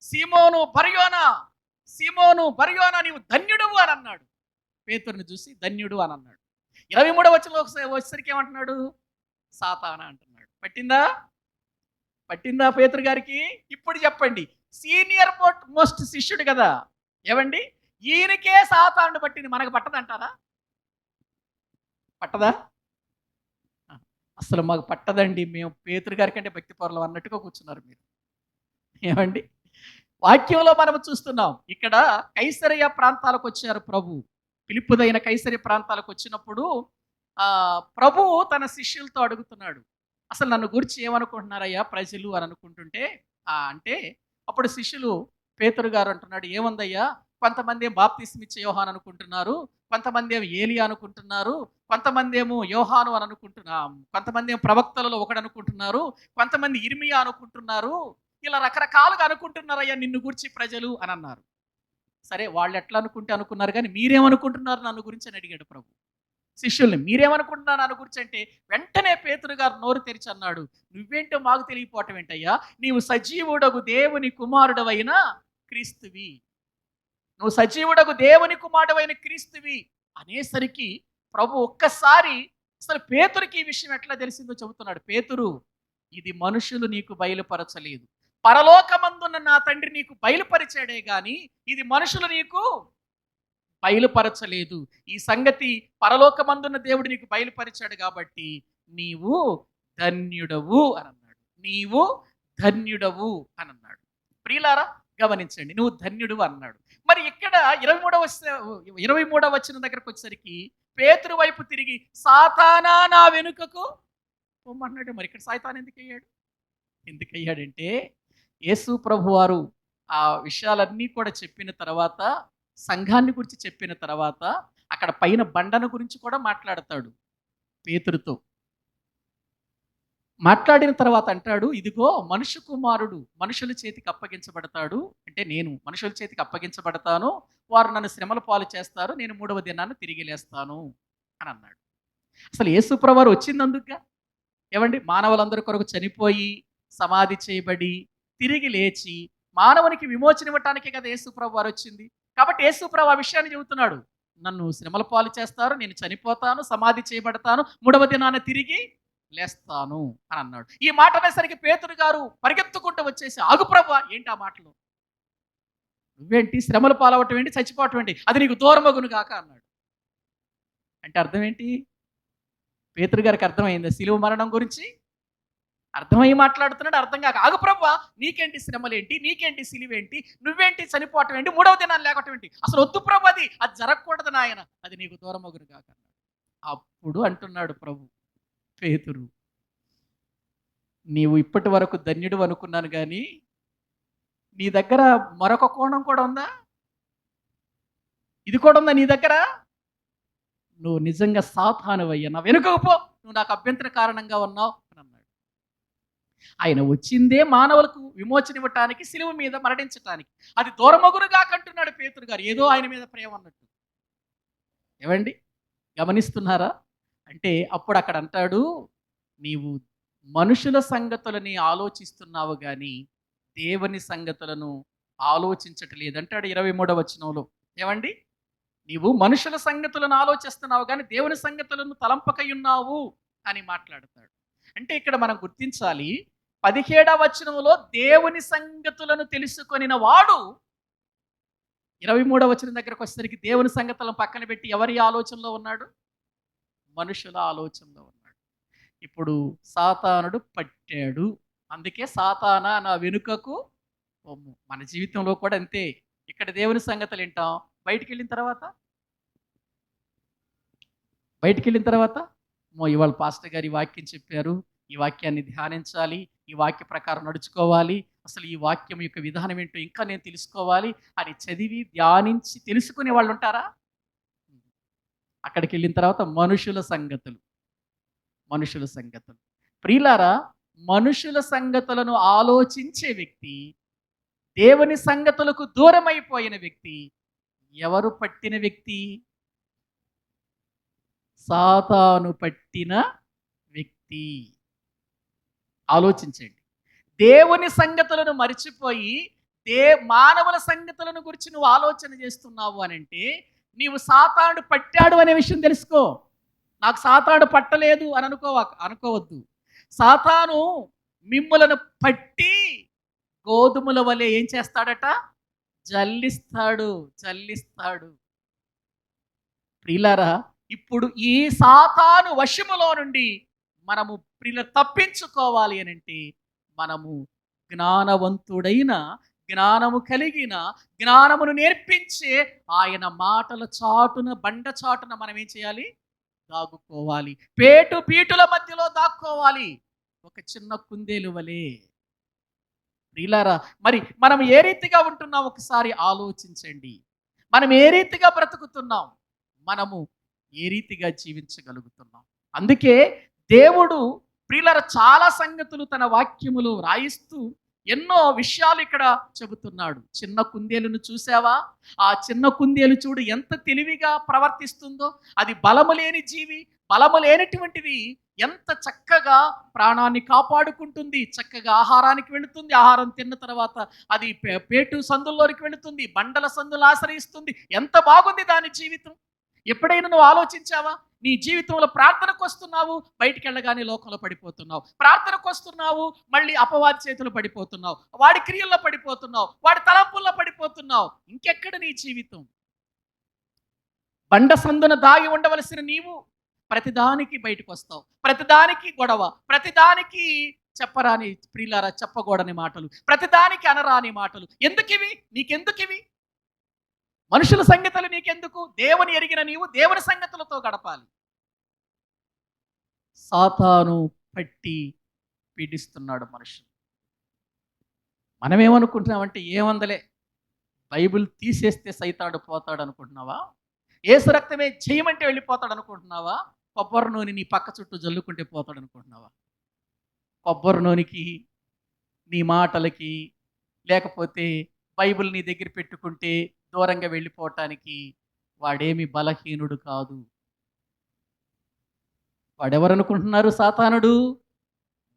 A: సీమోను బర్యోనా నీవు ధన్యుడవు అని అన్నాడు. పేతురుని చూసి ధన్యుడు అని అన్నాడు. 23వ వచనంలో వచ్చేసరికి ఏమంటున్నాడు? సాతానా అంటున్నాడు. పట్టిందా పేతురు గారికి? ఇప్పుడు చెప్పండి, సీనియర్ మోస్ట్ శిష్యుడు కదా, ఏమండి, ఈయనకే సాతాను పట్టింది, మనకు పట్టదంటారా? పట్టదా? అసలు మాకు పట్టదండి, మేము పేతురు గారి కంటే భక్తి పరులం అన్నట్టుగా కూర్చున్నారు మీరు. ఏమండి, వాక్యంలో మనం చూస్తున్నాం. ఇక్కడ కైసరయ ప్రాంతాలకు వచ్చారు ప్రభు. పిలుపుదైన కైసరయ ప్రాంతాలకు వచ్చినప్పుడు ప్రభువు తన శిష్యులతో అడుగుతున్నాడు. అసలు నన్ను గురించి ఏమనుకుంటున్నారయ్యా ప్రజలు అని అనుకుంటుంటే అంటే అప్పుడు శిష్యులు పేతురు గారు అంటున్నాడు, ఏముందయ్యా, కొంతమంది ఏం బాప్తిస్మ ఇచ్చే యోహాను అనుకుంటున్నారు, కొంతమంది ఏమో ఏలియా అనుకుంటున్నారు, కొంతమంది ఏమో యోహాను అని కొంతమంది ఏమో ప్రవక్తలలో ఒకడు అనుకుంటున్నారు, కొంతమంది ఇర్మియా అనుకుంటున్నారు, ఇలా రకరకాలుగా అనుకుంటున్నారయ్యా నిన్ను గురించి ప్రజలు అని అన్నారు. సరే, వాళ్ళు ఎట్లా అనుకుంటే అనుకున్నారు, కానీ మీరేమనుకుంటున్నారు నన్ను గురించి అని అడిగాడు ప్రభు శిష్యుల్ని. మీరేమనుకుంటున్నారు నన్ను గురించి అంటే వెంటనే పేతురు గారు నోరు తెరిచి అన్నాడు, నువ్వేంటో మాకు తెలియపోవటం ఏంటయ్యా, నీవు సజీవుడగు దేవుని కుమారుడవైన క్రీస్తువి, నువ్వు సజీవుడగు దేవుని కుమారుడవైన క్రీస్తువి అనేసరికి ప్రభు ఒక్కసారి అసలు పేతురికి ఈ విషయం ఎట్లా తెలిసిందో చెబుతున్నాడు. పేతురు, ఇది మనుషులు నీకు బయలుపరచలేదు, పరలోకమందున్న నా తండ్రి నీకు బయలుపరిచాడే గాని ఇది మనుషులు నీకు బయలుపరచలేదు. ఈ సంగతి పరలోకమందున్న దేవుడు నీకు బయలుపరిచాడు కాబట్టి నీవు ధన్యుడవు అని అన్నాడు. నీవు ధన్యుడవు అని అన్నాడు. ప్రియులారా గమనించండి, నువ్వు ధన్యుడు అన్నాడు. మరి ఇక్కడ 23వ వచనం దగ్గరకు వచ్చేసరికి పేతురు వైపు తిరిగి సాతానా నా వెనుకకు పొమ్మన్నాడు. మరి ఇక్కడ సాతాను ఎందుకయ్యాడంటే యేసు ప్రభు వారు ఆ విషయాలన్నీ కూడా చెప్పిన తర్వాత, సంఘాన్ని గురించి చెప్పిన తర్వాత అక్కడ పైన బండను గురించి కూడా మాట్లాడతాడు పేతురుతో. మాట్లాడిన తర్వాత అంటాడు, ఇదిగో మనుష్య కుమారుడు మనుషుల చేతికి అప్పగించబడతాడు, అంటే నేను మనుషుల చేతికి అప్పగించబడతాను, వారు నన్ను శ్రమల పాలు చేస్తారు, నేను 3వ దినాన్ని తిరిగి లేస్తాను అని అన్నాడు. అసలు యేసు ప్రభువారు వచ్చిందందుకుగా, ఏమండి, మానవులందరి కొరకు చనిపోయి సమాధి చేయబడి తిరిగి లేచి మానవునికి విమోచన ఇవ్వటానికే కదా యేసు ప్రభువారు వచ్చింది. కాబట్టి యేసు ప్రభు ఆ విషయాన్ని చెబుతున్నాడు, నన్ను శ్రమల పాలు చేస్తారు, నేను చనిపోతాను, సమాధి చేయబడతాను, 3వ దినాన్ని తిరిగి లేస్తాను అని అన్నాడు. ఈ మాట అనేసరికి పేతురు గారు పరిగెత్తుకుంటూ వచ్చేసి, ఆగు ప్రభు, ఏంటి ఆ మాటలు, నువ్వేంటి శ్రమల పాలవటం ఏంటి, చచ్చిపోవటం ఏంటి, అది నీకు దూరమగును గాక అన్నాడు. అంటే అర్థం ఏంటి? పేతురు గారికి అర్థమైంది సిలువ మరణం గురించి, అర్థమై మాట్లాడుతున్నాడు. అర్థం కాక, ఆగు ప్రభు, నీకేంటి శ్రమలేంటి, నీకేంటి సిలువేంటి, నువ్వేంటి చనిపోవటం ఏంటి, 3వ దినాన్ని లేకటం ఏంటి, అసలు వద్దు ప్రభు, అది జరగకూడదు నాయన, అది నీకు దూరమగును గాక అన్నాడు. అప్పుడు అంటున్నాడు ప్రభు, పేతురు, నీవు ఇప్పటి వరకు ధన్యుడు అనుకున్నాను, కానీ నీ దగ్గర మరొక కోణం కూడా ఉందా, ఇది కూడా ఉందా నీ దగ్గర, నువ్వు నిజంగా సాతానువయ్యా, నా వెనుకకు పో, నువ్వు నాకు అభ్యంతర కారణంగా ఉన్నావు అని అన్నాడు. ఆయన వచ్చిందే మానవులకు విమోచన ఇవ్వటానికి, సిలువ మీద మరణించటానికి, అది దూరమగునుగా కంటున్నాడు పేతురు గారు, ఏదో ఆయన మీద ప్రేమ అన్నట్టు. ఏమండి గమనిస్తున్నారా? అంటే అప్పుడు అక్కడ అంటాడు, నీవు మనుషుల సంగతులని ఆలోచిస్తున్నావు కానీ దేవుని సంగతులను ఆలోచించట్లేదు అంటాడు 23వ వచనంలో. ఏమండి, నీవు మనుషుల సంగతులను ఆలోచిస్తున్నావు కానీ దేవుని సంగతులను తలంపకయున్నావు అని మాట్లాడతాడు. అంటే ఇక్కడ మనం గుర్తించాలి, 17వ వచనంలో దేవుని సంగతులను తెలుసుకొనిన వాడు 23వ వచనం దగ్గరకు వచ్చేసరికి దేవుని సంగతులను పక్కన పెట్టి ఎవరి ఆలోచనలో ఉన్నాడు? మనుషుల ఆలోచనలో ఉన్నాడు. ఇప్పుడు సాతానుడు పట్టాడు, అందుకే సాతానా నా వెనుకకు పొమ్ము. మన జీవితంలో కూడా అంతే. ఇక్కడ దేవుని సంగతులు వింటాం, బయటికి వెళ్ళిన తర్వాత ఇవాళ పాస్టర్ గారు ఈ వాక్యం చెప్పారు, ఈ వాక్యాన్ని ధ్యానించాలి, ఈ వాక్య ప్రకారం నడుచుకోవాలి, అసలు ఈ వాక్యం యొక్క విధానం ఏంటో ఇంకా నేను తెలుసుకోవాలి అని చదివి ధ్యానించి తెలుసుకునే వాళ్ళు ఉంటారా? అక్కడికి వెళ్ళిన తర్వాత మనుషుల సంగతులు. ప్రియులారా, మనుషుల సంగతులను ఆలోచించే వ్యక్తి, దేవుని సంగతులకు దూరమైపోయిన వ్యక్తి ఎవరు పట్టిన వ్యక్తి? సాతాను పట్టిన వ్యక్తి. ఆలోచించండి. దేవుని సంగతులను మరిచిపోయి మానవుల సంగతులను గురించి నువ్వు ఆలోచన చేస్తున్నావు అనంటే నీవు సాతానుడు పట్టాడు అనే విషయం తెలుసుకో. నాకు సాతానుడు పట్టలేదు అని అనుకోవద్దు. సాతాను మిమ్ములను పట్టి గోధుమల వలె ఏం చేస్తాడట? జల్లిస్తాడు. ప్రియులారా, ఇప్పుడు ఈ సాతాను వశములో నుండి మనము తప్పించుకోవాలి అనంటే మనము జ్ఞానవంతుడైన జ్ఞానము కలిగిన, జ్ఞానమును నేర్పించే ఆయన మాటల చాటున, బండ చాటున మనం ఏం చేయాలి? దాగుకోవాలి. పేటు పీటుల మధ్యలో దాక్కోవాలి, ఒక చిన్న కుందేలు వలె. ప్రియులారా, మరి మనం ఏ రీతిగా ఉంటున్నాం ఒకసారి ఆలోచించండి. మనం ఏ రీతిగా బ్రతుకుతున్నాం? మనము ఏ రీతిగా జీవించగలుగుతున్నాం? అందుకే దేవుడు ప్రియులారా చాలా సంగతులు తన వాక్యములో రాయిస్తూ ఎన్నో విషయాలు ఇక్కడ చెబుతున్నాడు. చిన్న కుందేలును చూసావా? ఆ చిన్న కుందేలు చూడు ఎంత తెలివిగా ప్రవర్తిస్తుందో. అది బలము లేని జీవి, బలము లేనటువంటిది ఎంత చక్కగా ప్రాణాన్ని కాపాడుకుంటుంది. చక్కగా ఆహారానికి వెళుతుంది, ఆహారం తిన్న తర్వాత అది పేటు సందుల్లోనికి వెళుతుంది, బండల సందులు ఆశ్రయిస్తుంది. ఎంత బాగుంది దాని జీవితం. ఎప్పుడైనా నువ్వు ఆలోచించావా? నీ జీవితంలో ప్రార్థనకు వస్తున్నావు, బయటికి వెళ్ళగానే లోకంలో పడిపోతున్నావు. ప్రార్థనకు వస్తున్నావు, మళ్ళీ అపవాది చేతులు పడిపోతున్నావు, వాడి క్రియల్లో పడిపోతున్నావు, వాడి తలంపుల్లో పడిపోతున్నావు. ఇంకెక్కడ నీ జీవితం? బండ సందున దాగి ఉండవలసిన నీవు ప్రతిదానికి బయటకు వస్తావు, ప్రతిదానికి గొడవ, ప్రతిదానికి చెప్పరాని, ప్రియులారా చెప్పకూడని మాటలు, ప్రతిదానికి అనరాని మాటలు. ఎందుకివి? నీకెందుకివి? మనుషుల సంగతులు నీకెందుకు? దేవుని ఎరిగిన నీవు దేవుని సంగతులతో గడపాలి. సాతాను పట్టి పీడిస్తున్నాడు మనుషులు. మనమేమనుకుంటున్నామంటే ఏమందలే, బైబిల్ తీసేస్తే సైతాడు పోతాడు అనుకుంటున్నావా? యేసు రక్తమే చేయమంటే వెళ్ళిపోతాడు అనుకుంటున్నావా? కొబ్బరి నూనె నీ పక్క చుట్టూ జల్లుకుంటే పోతాడు అనుకుంటున్నావా? కొబ్బరి నూనెకి, నీ మాటలకి, లేకపోతే బైబిల్ నీ దగ్గర పెట్టుకుంటే దూరంగా వెళ్ళిపోవటానికి వాడేమి బలహీనుడు కాదు. వాడెవరనుకుంటున్నారు? సాతానుడు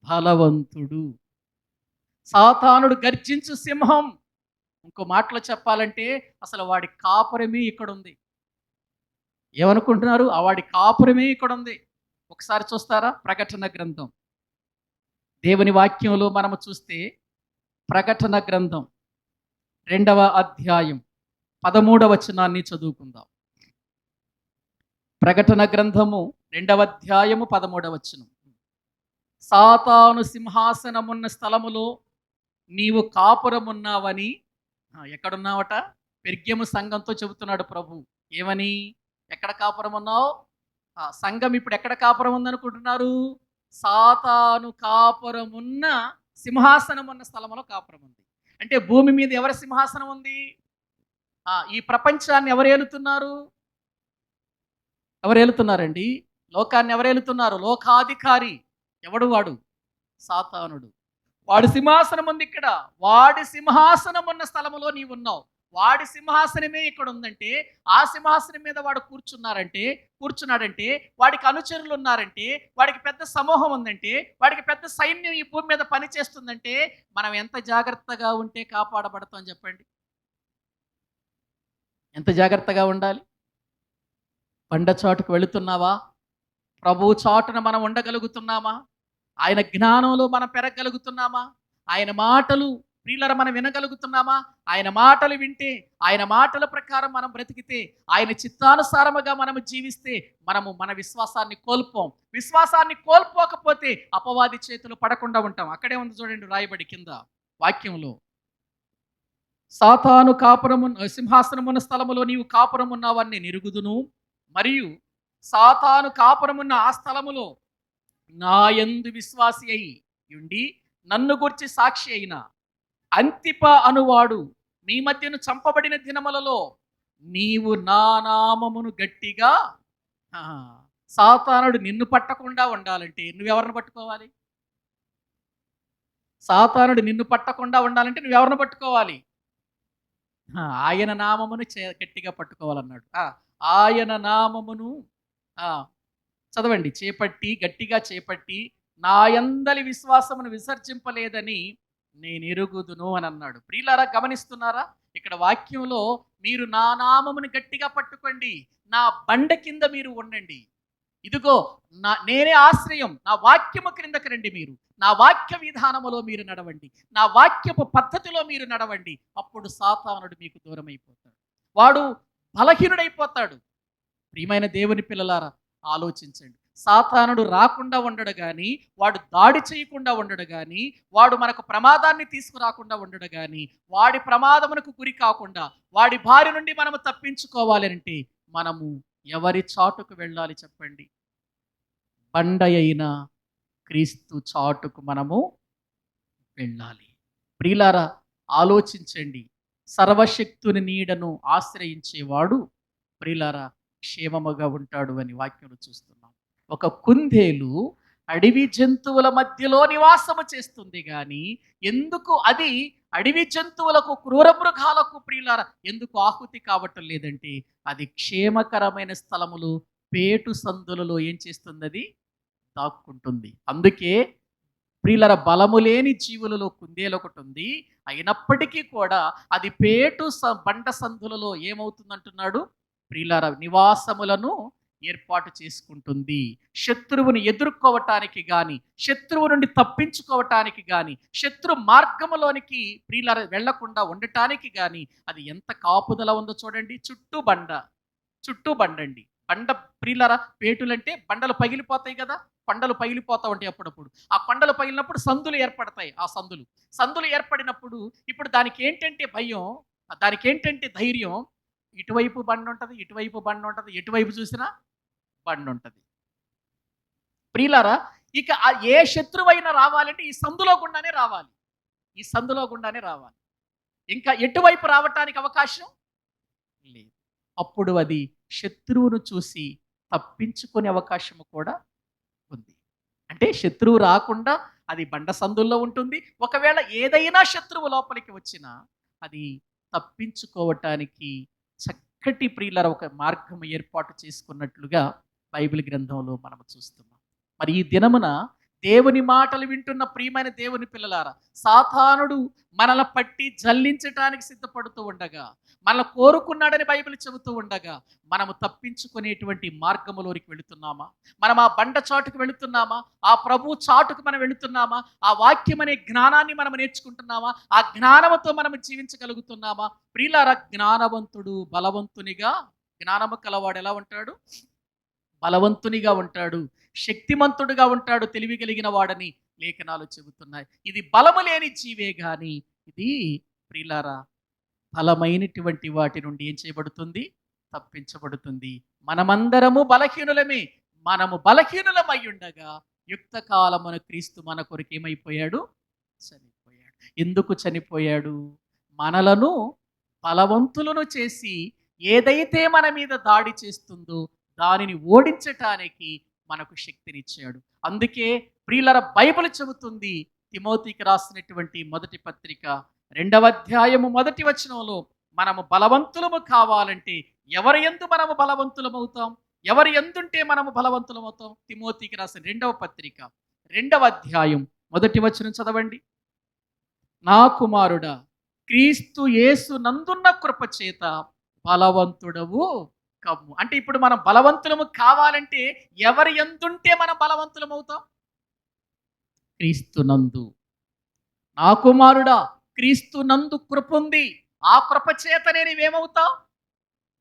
A: బలవంతుడు. సాతానుడు గర్జించు సింహం. ఇంకో మాటలో చెప్పాలంటే అసలు వాడి కాపురమే ఇక్కడ ఉంది. ఏమనుకుంటున్నారు? వాడి కాపురమే ఇక్కడ ఉంది. ఒకసారి చూస్తారా? ప్రకటన గ్రంథం, దేవుని వాక్యంలో మనము చూస్తే ప్రకటన గ్రంథం 2వ అధ్యాయం 13వ వచనాన్ని చదువుకుందాం. ప్రకటన గ్రంథము 2వ అధ్యాయము 13వ వచనం. సాతాను సింహాసనమున్న స్థలములో నీవు కాపురమున్నావని. ఎక్కడున్నావట? పెర్గెము సంఘంతో చెబుతున్నాడు ప్రభు. ఏమని? ఎక్కడ కాపురం ఉన్నావు? సంఘం ఇప్పుడు ఎక్కడ కాపురం ఉందనుకుంటున్నారు? సాతాను కాపురమున్న సింహాసనం ఉన్న స్థలంలో కాపురం ఉంది. అంటే భూమి మీద ఎవరి సింహాసనం ఉంది? ఈ ప్రపంచాన్ని ఎవరు ఏలుతున్నారు? ఎవరు ఏలుతున్నారండి? లోకాన్ని ఎవరు ఏలుతున్నారు? లోకాధికారి. ఎవడు వాడు? సాతానుడు. వాడి సింహాసనం ఉంది ఇక్కడ. వాడి సింహాసనం ఉన్న స్థలంలో నీవు ఉన్నావు. వాడి సింహాసనమే ఇక్కడ ఉందంటే, ఆ సింహాసనం మీద వాడు కూర్చున్నాడంటే, వాడికి అనుచరులు ఉన్నారంటే, వాడికి పెద్ద సమూహం ఉందంటే, వాడికి పెద్ద సైన్యం ఈ భూమి మీద పనిచేస్తుందంటే, మనం ఎంత జాగ్రత్తగా ఉంటే కాపాడబడతాం చెప్పండి? ఎంత జాగ్రత్తగా ఉండాలి? బండ చాటుకు వెళుతున్నావా? ప్రభువు చాటున మనం ఉండగలుగుతున్నామా? ఆయన జ్ఞానంలో మనం పెరగలుగుతున్నామా? ఆయన మాటలు ప్రియులారా మనం వినగలుగుతున్నామా? ఆయన మాటలు వింటే, ఆయన మాటల ప్రకారం మనం బ్రతికితే, ఆయన చిత్తానుసారముగా మనము జీవిస్తే మనము మన విశ్వాసాన్ని కోల్పోం. విశ్వాసాన్ని కోల్పోకపోతే అపవాది చేతులు పడకుండా ఉంటాం. అక్కడే ఉంది చూడండి రాయబడి కింద వాక్యంలో. సాతాను కాపురము సింహాసనమున్న స్థలములో నీవు కాపురమున్నావని నేను ఎరుగుదును, మరియు సాతాను కాపురమున్న ఆ స్థలములో నా యందు విశ్వాసి అయి ఉండి నన్ను గురించి సాక్షి అయిన అంతిప అనువాడు మీ మధ్యను చంపబడిన దినములలో నీవు నా నామమును గట్టిగా. సాతానుడు నిన్ను పట్టకుండా ఉండాలంటే నువ్వెవరిని పట్టుకోవాలి? సాతానుడు నిన్ను పట్టకుండా ఉండాలంటే నువ్వెవరిని పట్టుకోవాలి? ఆయన నామమును గట్టిగా పట్టుకోవాలన్నాడు. ఆయన నామమును చదవండి. గట్టిగా చేపట్టి నా యందలి విశ్వాసమును విసర్జింపలేదని నేను ఎరుగుదును అని అన్నాడు. ప్రియులారా గమనిస్తున్నారా? ఇక్కడ వాక్యంలో మీరు నా నామమును గట్టిగా పట్టుకోండి, నా బండ కింద మీరు ఉండండి. ఇదిగో నేనే ఆశ్రయం, నా వాక్యము క్రిందకి రండి. మీరు నా వాక్య విధానములో మీరు నడవండి, నా వాక్యపు పద్ధతిలో మీరు నడవండి. అప్పుడు సాతానుడు మీకు దూరం అయిపోతాడు, వాడు బలహీనుడైపోతాడు. ప్రియమైన దేవుని పిల్లలారా ఆలోచించండి. సాతానుడు రాకుండా ఉండడు గాని, వాడు దాడి చేయకుండా ఉండడు గాని, వాడు మనకు ప్రమాదాన్ని తీసుకురాకుండా ఉండడు గాని, వాడి ప్రమాదమునకు గురి కాకుండా వాడి బారి నుండి మనము తప్పించుకోవాలంటే మనము ఎవరి చాటుకు వెళ్ళాలి చెప్పండి? బండ అయిన క్రీస్తు చాటుకు మనము వెళ్ళాలి. ప్రియులారా, ఆలోచించండి. సర్వశక్తుని నీడను ఆశ్రయించేవాడు ప్రియులారా క్షేమముగా ఉంటాడు అని వాక్యంలో చూస్తున్నాం. ఒక కుందేలు అడవి జంతువుల మధ్యలో నివాసము చేస్తుంది కానీ ఎందుకు అది అడవి జంతువులకు, క్రూర మృగాలకు ప్రియులారా ఎందుకు ఆహుతి కావటం లేదంటే అది క్షేమకరమైన స్థలములు, పేటు సందులలో ఏం చేస్తుంది? అది దాక్కుంటుంది. అందుకే ప్రియులర బలము లేని జీవులలో కుందేలు ఒకటి ఉంది. అయినప్పటికీ కూడా అది పేటు బండ సందులలో ఏమవుతుందంటున్నాడు? ప్రియులర నివాసములను ఏర్పాటు చేసుకుంటుంది. శత్రువుని ఎదుర్కోవటానికి గాని, శత్రువు నుండి తప్పించుకోవటానికి గాని, శత్రు మార్గములోనికి ప్రియులర వెళ్లకుండా ఉండటానికి గాని అది ఎంత కాపుదల ఉందో చూడండి. చుట్టూ బండండి. బండ ప్రియులరా, పేటులంటే బండలు పగిలిపోతాయి కదా, కొండలు పగిలిపోతా ఉంటాయి అప్పుడప్పుడు. ఆ కొండలు పగిలినప్పుడు సందులు ఏర్పడతాయి. ఆ సందులు ఏర్పడినప్పుడు ఇప్పుడు దానికి ఏంటంటే భయం, దానికి ఏంటంటే ధైర్యం, ఇటువైపు బండ ఉంటుంది, ఇటువైపు బండ ఉంటుంది, ఎటువైపు చూసినా బండ ఉంటుంది. ప్రియులారా, ఇక ఏ శత్రువైనా రావాలంటే ఈ సందులో గుండానే రావాలి. ఇంకా ఎటువైపు రావటానికి అవకాశం లేదు. అప్పుడు అది శత్రువును చూసి తప్పించుకునే అవకాశము కూడా ఉంది. అంటే శత్రువు రాకుండా అది బండ సందుల్లో ఉంటుంది. ఒకవేళ ఏదైనా శత్రువు లోపలికి వచ్చినా అది తప్పించుకోవటానికి చక్కటి ప్రియులర ఒక మార్గం ఏర్పాటు చేసుకున్నట్లుగా బైబిల్ గ్రంథంలో మనం చూస్తున్నాం. మరి ఈ దినమున దేవుని మాటలు వింటున్న ప్రియమైన దేవుని పిల్లలారా, సాతానుడు మనల్ని పట్టి జల్లించటానికి సిద్ధపడుతూ ఉండగా, మనల్ని కోరుకున్నాడని బైబిల్ చెబుతూ ఉండగా, మనము తప్పించుకునేటువంటి మార్గములోనికి వెళుతున్నామా? మనం ఆ బండ చాటుకు వెళుతున్నామా? ఆ ప్రభు చాటుకు మనం వెళుతున్నామా? ఆ వాక్యం అనే జ్ఞానాన్ని మనం నేర్చుకుంటున్నామా? ఆ జ్ఞానముతో మనం జీవించగలుగుతున్నామా? ప్రియులారా, జ్ఞానవంతుడు బలవంతునిగా, జ్ఞానము కలవాడు ఎలా ఉంటాడు? బలవంతునిగా ఉంటాడు, శక్తిమంతుడుగా ఉంటాడు, తెలివి కలిగిన వాడని లేఖనాలు చెబుతున్నాయి. ఇది బలము లేని జీవే గాని ఇది ప్రియులారా బలమైనటువంటి వాటి నుండి ఏం చేయబడుతుంది? తప్పించబడుతుంది. మనమందరము బలహీనులమే. మనము బలహీనులమై ఉండగా యుక్త కాలమున క్రీస్తు మన కొరకు ఏమైపోయాడు? చనిపోయాడు. ఎందుకు చనిపోయాడు? మనలను బలవంతులను చేసి ఏదైతే మన మీద దాడి చేస్తుందో దానిని ఓడించటానికి మనకు శక్తినిచ్చాడు. అందుకే ప్రియులర బైబిల్ చెబుతుంది, తిమోతికి రాసినటువంటి మొదటి పత్రిక 2వ అధ్యాయము 1వ వచనంలో, మనము బలవంతులము కావాలంటే ఎవరి యందు మనము బలవంతులమవుతాం? ఎవరి యందుంటే మనము బలవంతులమవుతాం? తిమోతికి రాసిన 2వ పత్రిక 2వ అధ్యాయం 1వ వచనం చదవండి. నా కుమారుడా, క్రీస్తు యేసు నందున్న కృప చేత బలవంతుడవు కమ్ము. అంటే ఇప్పుడు మనం బలవంతులము కావాలంటే ఎవరి యందుంటే మనం బలవంతులం అవుతాం? క్రీస్తు నందు. నా కుమారుడా, క్రీస్తు నందు కృప ఉంది. ఆ కృప చేతనే నీవేమవుతావు?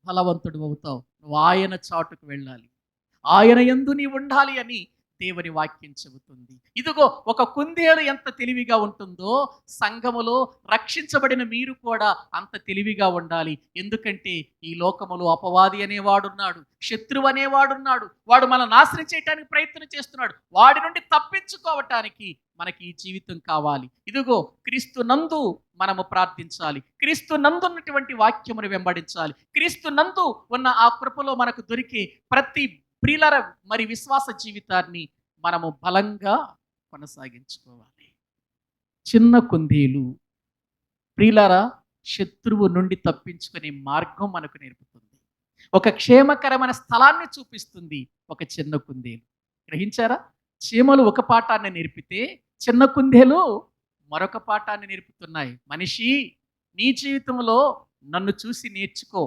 A: బలవంతుడు అవుతావు. నువ్వు ఆయన చాటుకు వెళ్ళాలి, ఆయన యందు నీ ఉండాలి అని దేవుని వాక్యం చెబుతుంది. ఇదిగో ఒక కుందేలు ఎంత తెలివిగా ఉంటుందో సంఘములో రక్షించబడిన మీరు కూడా అంత తెలివిగా ఉండాలి. ఎందుకంటే ఈ లోకములో అపవాది అనేవాడున్నాడు, శత్రువు అనేవాడున్నాడు. వాడు మన నాశనం చేయడానికి ప్రయత్నం చేస్తున్నాడు. వాడి నుండి తప్పించుకోవటానికి మనకి ఈ జీవితం కావాలి. ఇదిగో క్రీస్తు నందు మనము ప్రార్థించాలి, క్రీస్తు నందు ఉన్నటువంటి వాక్యమును వెంబడించాలి, క్రీస్తు నందు ఉన్న ఆ కృపలో మనకు దొరికే ప్రతి ప్రియులర మరి విశ్వాస జీవితాన్ని మనము బలంగా కొనసాగించుకోవాలి. చిన్న కుందేలు ప్రియులర శత్రువు నుండి తప్పించుకునే మార్గం మనకు నేర్పుతుంది. ఒక క్షేమకరమైన స్థలాన్ని చూపిస్తుంది ఒక చిన్న కుందేలు. గ్రహించారా? చీమలు ఒక పాఠాన్ని నేర్పితే చిన్న కుందేలు మరొక పాఠాన్ని నేర్పుతున్నాయి. మనిషి, నీ జీవితంలో నన్ను చూసి నేర్చుకో.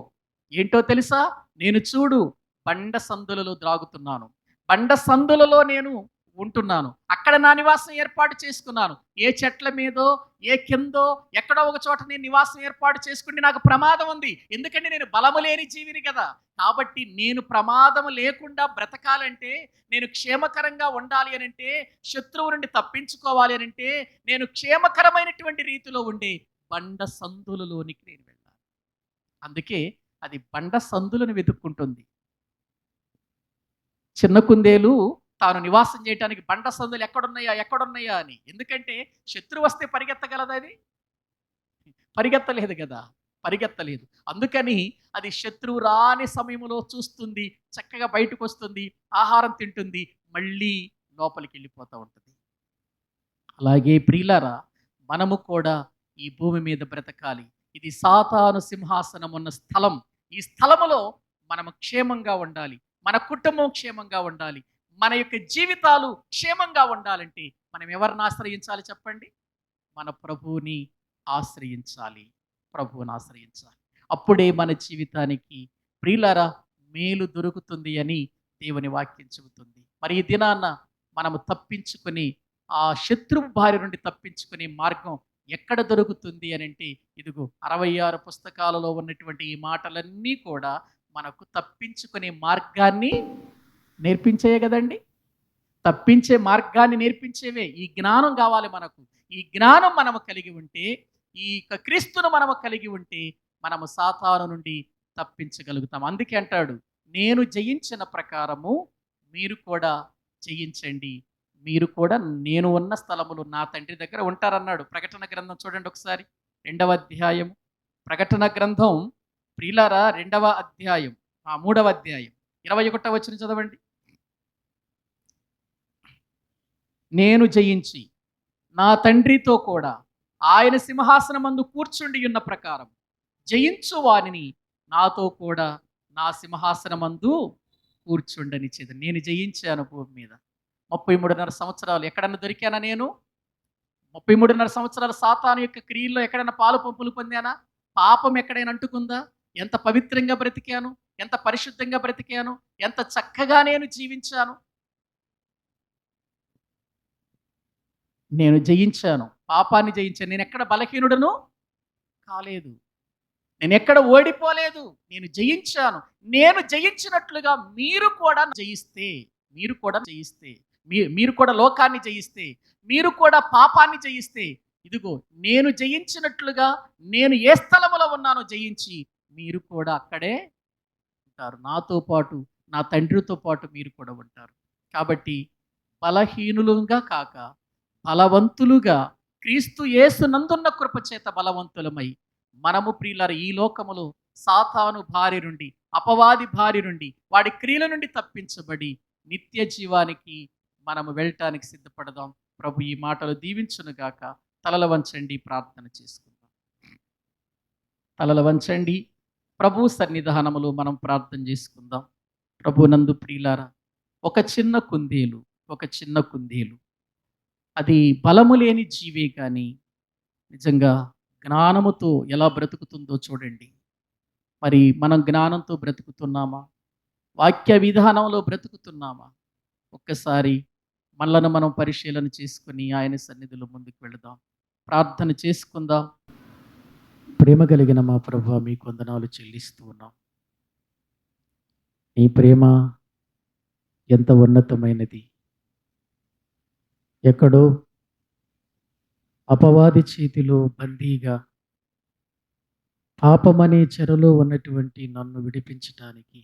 A: ఏంటో తెలుసా? నేను చూడు బండ సందులలో ద్రాగుతున్నాను, బండ సందులలో నేను ఉంటున్నాను. అక్కడ నా నివాసం ఏర్పాటు చేసుకున్నాను. ఏ చెట్ల మీదో, ఏ కిందో, ఎక్కడో ఒక చోట నేను నివాసం ఏర్పాటు చేసుకుంటే నాకు ప్రమాదం ఉంది. ఎందుకంటే నేను బలము లేని జీవిని కదా! కాబట్టి నేను ప్రమాదం లేకుండా బ్రతకాలంటే, నేను క్షేమకరంగా ఉండాలి అనంటే, శత్రువు నుండి తప్పించుకోవాలి అనంటే, నేను క్షేమకరమైనటువంటి రీతిలో ఉండే బండ సందులలోనికి నేను వెళ్ళాలి. అందుకే అది బండ సందులను వెతుక్కుంటుంది. చిన్న కుందేలు తాను నివాసం చేయడానికి బండ సందులు ఎక్కడున్నాయా ఎక్కడున్నాయా అని. ఎందుకంటే శత్రువు వస్తే పరిగెత్తగలదా అది? పరిగెత్తలేదు కదా! పరిగెత్తలేదు. అందుకని అది శత్రువు రాని సమయంలో చూస్తుంది, చక్కగా బయటకొస్తుంది, ఆహారం తింటుంది, మళ్ళీ లోపలికి వెళ్ళిపోతూ ఉంటుంది. అలాగే ప్రియులారా, మనము కూడా ఈ భూమి మీద బ్రతకాలి. ఇది సాతాను సింహాసనం ఉన్న స్థలం. ఈ స్థలములో మనము క్షేమంగా ఉండాలి. మన కుటుంబం క్షేమంగా ఉండాలి. మన యొక్క జీవితాలు క్షేమంగా ఉండాలంటే మనం ఎవరిని ఆశ్రయించాలి చెప్పండి? మన ప్రభువుని ఆశ్రయించాలి. ప్రభువుని ఆశ్రయించాలి. అప్పుడే మన జీవితానికి ప్రియులారా మేలు దొరుకుతుంది అని దేవుని వాక్యం చెబుతుంది. మరి ఈ దినాన మనము తప్పించుకొని ఆ శత్రువు బారి నుండి తప్పించుకునే మార్గం ఎక్కడ దొరుకుతుంది అని అంటే, ఇదిగో 66 పుస్తకాలలో ఉన్నటువంటి ఈ మాటలన్నీ కూడా మనకు తప్పించుకునే మార్గాన్ని నేర్పించేయే కదండి. తప్పించే మార్గాన్ని నేర్పించేవే. ఈ జ్ఞానం కావాలి మనకు. ఈ జ్ఞానం మనము కలిగి ఉంటే, ఈ క్రీస్తును మనము కలిగి ఉంటే, మనము సాతాను నుండి తప్పించగలుగుతాం. అందుకే అంటాడు, నేను జయించిన ప్రకారము మీరు కూడా జయించండి. మీరు కూడా నేను ఉన్న స్థలములో నా తండ్రి దగ్గర ఉంటారన్నాడు. ప్రకటన గ్రంథం చూడండి ఒకసారి, 2వ అధ్యాయం. ప్రకటన గ్రంథం ప్రియులారా 2వ అధ్యాయం, 3వ అధ్యాయం 21వ వచనం చదవండి. నేను జయించి నా తండ్రితో కూడా ఆయన సింహాసనమందు కూర్చుండి ఉన్న ప్రకారం జయించు వారిని నాతో కూడా నా సింహాసనమందు కూర్చుండనిచ్చేది. నేను జయించాను భూమి మీద. 33.5 సంవత్సరాలు ఎక్కడన్నా దొరికానా నేను? 33.5 సంవత్సరాలు సాతాను యొక్క క్రియల్లో ఎక్కడైనా పాలు పంపులు పొందానా? పాపం ఎక్కడైనా అంటుకుందా? ఎంత పవిత్రంగా బ్రతికాను, ఎంత పరిశుద్ధంగా బ్రతికాను, ఎంత చక్కగా నేను జీవించాను. నేను జయించాను, పాపాన్ని జయించాను. నేను ఎక్కడ బలహీనుడను కాలేదు, నేను ఎక్కడ ఓడిపోలేదు, నేను జయించాను. నేను జయించినట్లుగా మీరు కూడా జయిస్తే, మీరు కూడా లోకాన్ని జయిస్తే, మీరు కూడా పాపాన్ని జయిస్తే, ఇదిగో నేను జయించినట్లుగా నేను ఏ స్థలములో ఉన్నానో జయించి మీరు కూడా అక్కడే ఉంటారు. నాతో పాటు నా తండ్రితో పాటు మీరు కూడా ఉంటారు. కాబట్టి బలహీనులుగా కాక బలవంతులుగా క్రీస్తు యేసునందున్న కృపచేత బలవంతులమై మనము ప్రియులారా ఈ లోకములో సాతాను భార్య నుండి, అపవాది భార్య నుండి, వాడి క్రియల నుండి తప్పించబడి నిత్య జీవానికి మనము వెళ్ళటానికి సిద్ధపడదాం. ప్రభు ఈ మాటలు దీవించునుగాక. తలలు వంచండి, ప్రార్థన చేసుకుందాం. తలలు వంచండి, ప్రభు సన్నిధానములో మనం ప్రార్థన చేసుకుందాం. ప్రభు నందు ప్రియులారా, ఒక చిన్న కుందేలు అది బలము లేని జీవే కానీ నిజంగా జ్ఞానముతో ఎలా బ్రతుకుతుందో చూడండి. మరి మనం జ్ఞానంతో బ్రతుకుతున్నామా? వాక్య విధానంలో బ్రతుకుతున్నామా? ఒక్కసారి మనలను మనం పరిశీలన చేసుకుని ఆయన సన్నిధిలో ముందుకు వెళదాం. ప్రార్థన చేసుకుందాం. ప్రేమ కలిగిన మా ప్రభువా, మీకు వందనాలు చెల్లిస్తూ ఉన్నాం. నీ ప్రేమ ఎంత ఉన్నతమైనది. ఎక్కడో అపవాది చేతిలో బందీగా పాపమనే చెరలో ఉన్నటువంటి నన్ను విడిపించటానికి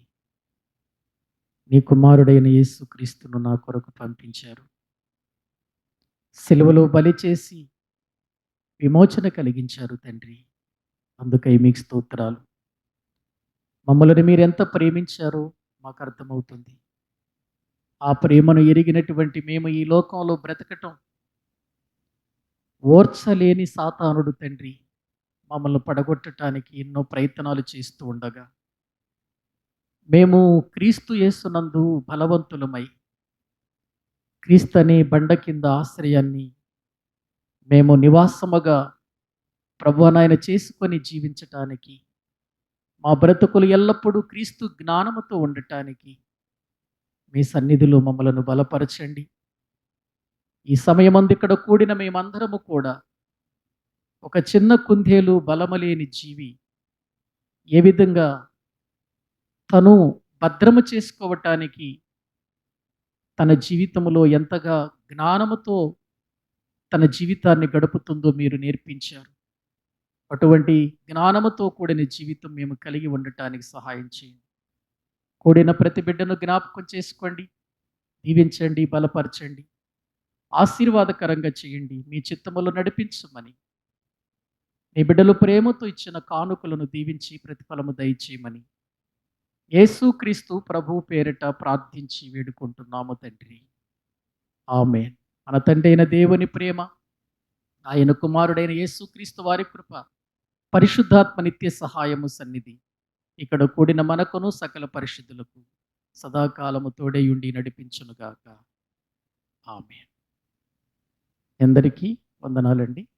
A: నీ కుమారుడైన యేసుక్రీస్తును నా కొరకు పంపించారు. సిలువలో బలి చేసి విమోచన కలిగించారు తండ్రి. అందుకై మీకు స్తోత్రాలు. మమ్మల్ని మీరెంత ప్రేమించారో మాకు అర్థమవుతుంది. ఆ ప్రేమను ఎరిగినటువంటి మేము ఈ లోకంలో బ్రతకటం ఓర్చలేని సాతానుడు తండ్రి మమ్మల్ని పడగొట్టడానికి ఎన్నో ప్రయత్నాలు చేస్తూ ఉండగా, మేము క్రీస్తు యేసునందు బలవంతులమై క్రీస్తు అనే బండ కింద ఆశ్రయాన్ని మేము నివాసముగా ప్రభువనాయన చేసుకొని జీవించటానికి, మా బ్రతుకులు ఎల్లప్పుడూ క్రీస్తు జ్ఞానముతో ఉండటానికి మీ సన్నిధిలో మమ్మలను బలపరచండి. ఈ సమయమందు ఇక్కడ కూడిన మేమందరము కూడా ఒక చిన్న కుందేలు బలమలేని జీవి ఏ విధంగా తను భద్రము చేసుకోవటానికి తన జీవితంలో ఎంతగా జ్ఞానముతో తన జీవితాన్ని గడుపుతుందో మీరు నేర్పించారు. అటువంటి జ్ఞానముతో కూడిన జీవితం మేము కలిగి ఉండటానికి సహాయం చేయండి. కూడిన ప్రతి బిడ్డను జ్ఞాపకం చేసుకోండి, దీవించండి, బలపరచండి, ఆశీర్వాదకరంగా చేయండి, మీ చిత్తములో నడిపించమని, మీ బిడ్డలు ప్రేమతో ఇచ్చిన కానుకలను దీవించి ప్రతిఫలము దయచేయమని యేసుక్రీస్తు ప్రభువు పేరిట ప్రార్థించి వేడుకుంటున్నాము తండ్రి. ఆమేన్. మన తండ్రి అయిన దేవుని ప్రేమ, ఆయన కుమారుడైన యేసుక్రీస్తు వారి కృప, పరిశుద్ధాత్మ నిత్య సహాయము సన్నిధి ఇక్కడ కూడిన మనకును సకల పరిశుద్ధులకు సదాకాలము తోడేయుండి నడిపించునుగాక. ఆమేన్. అందరికీ వందనాలండి.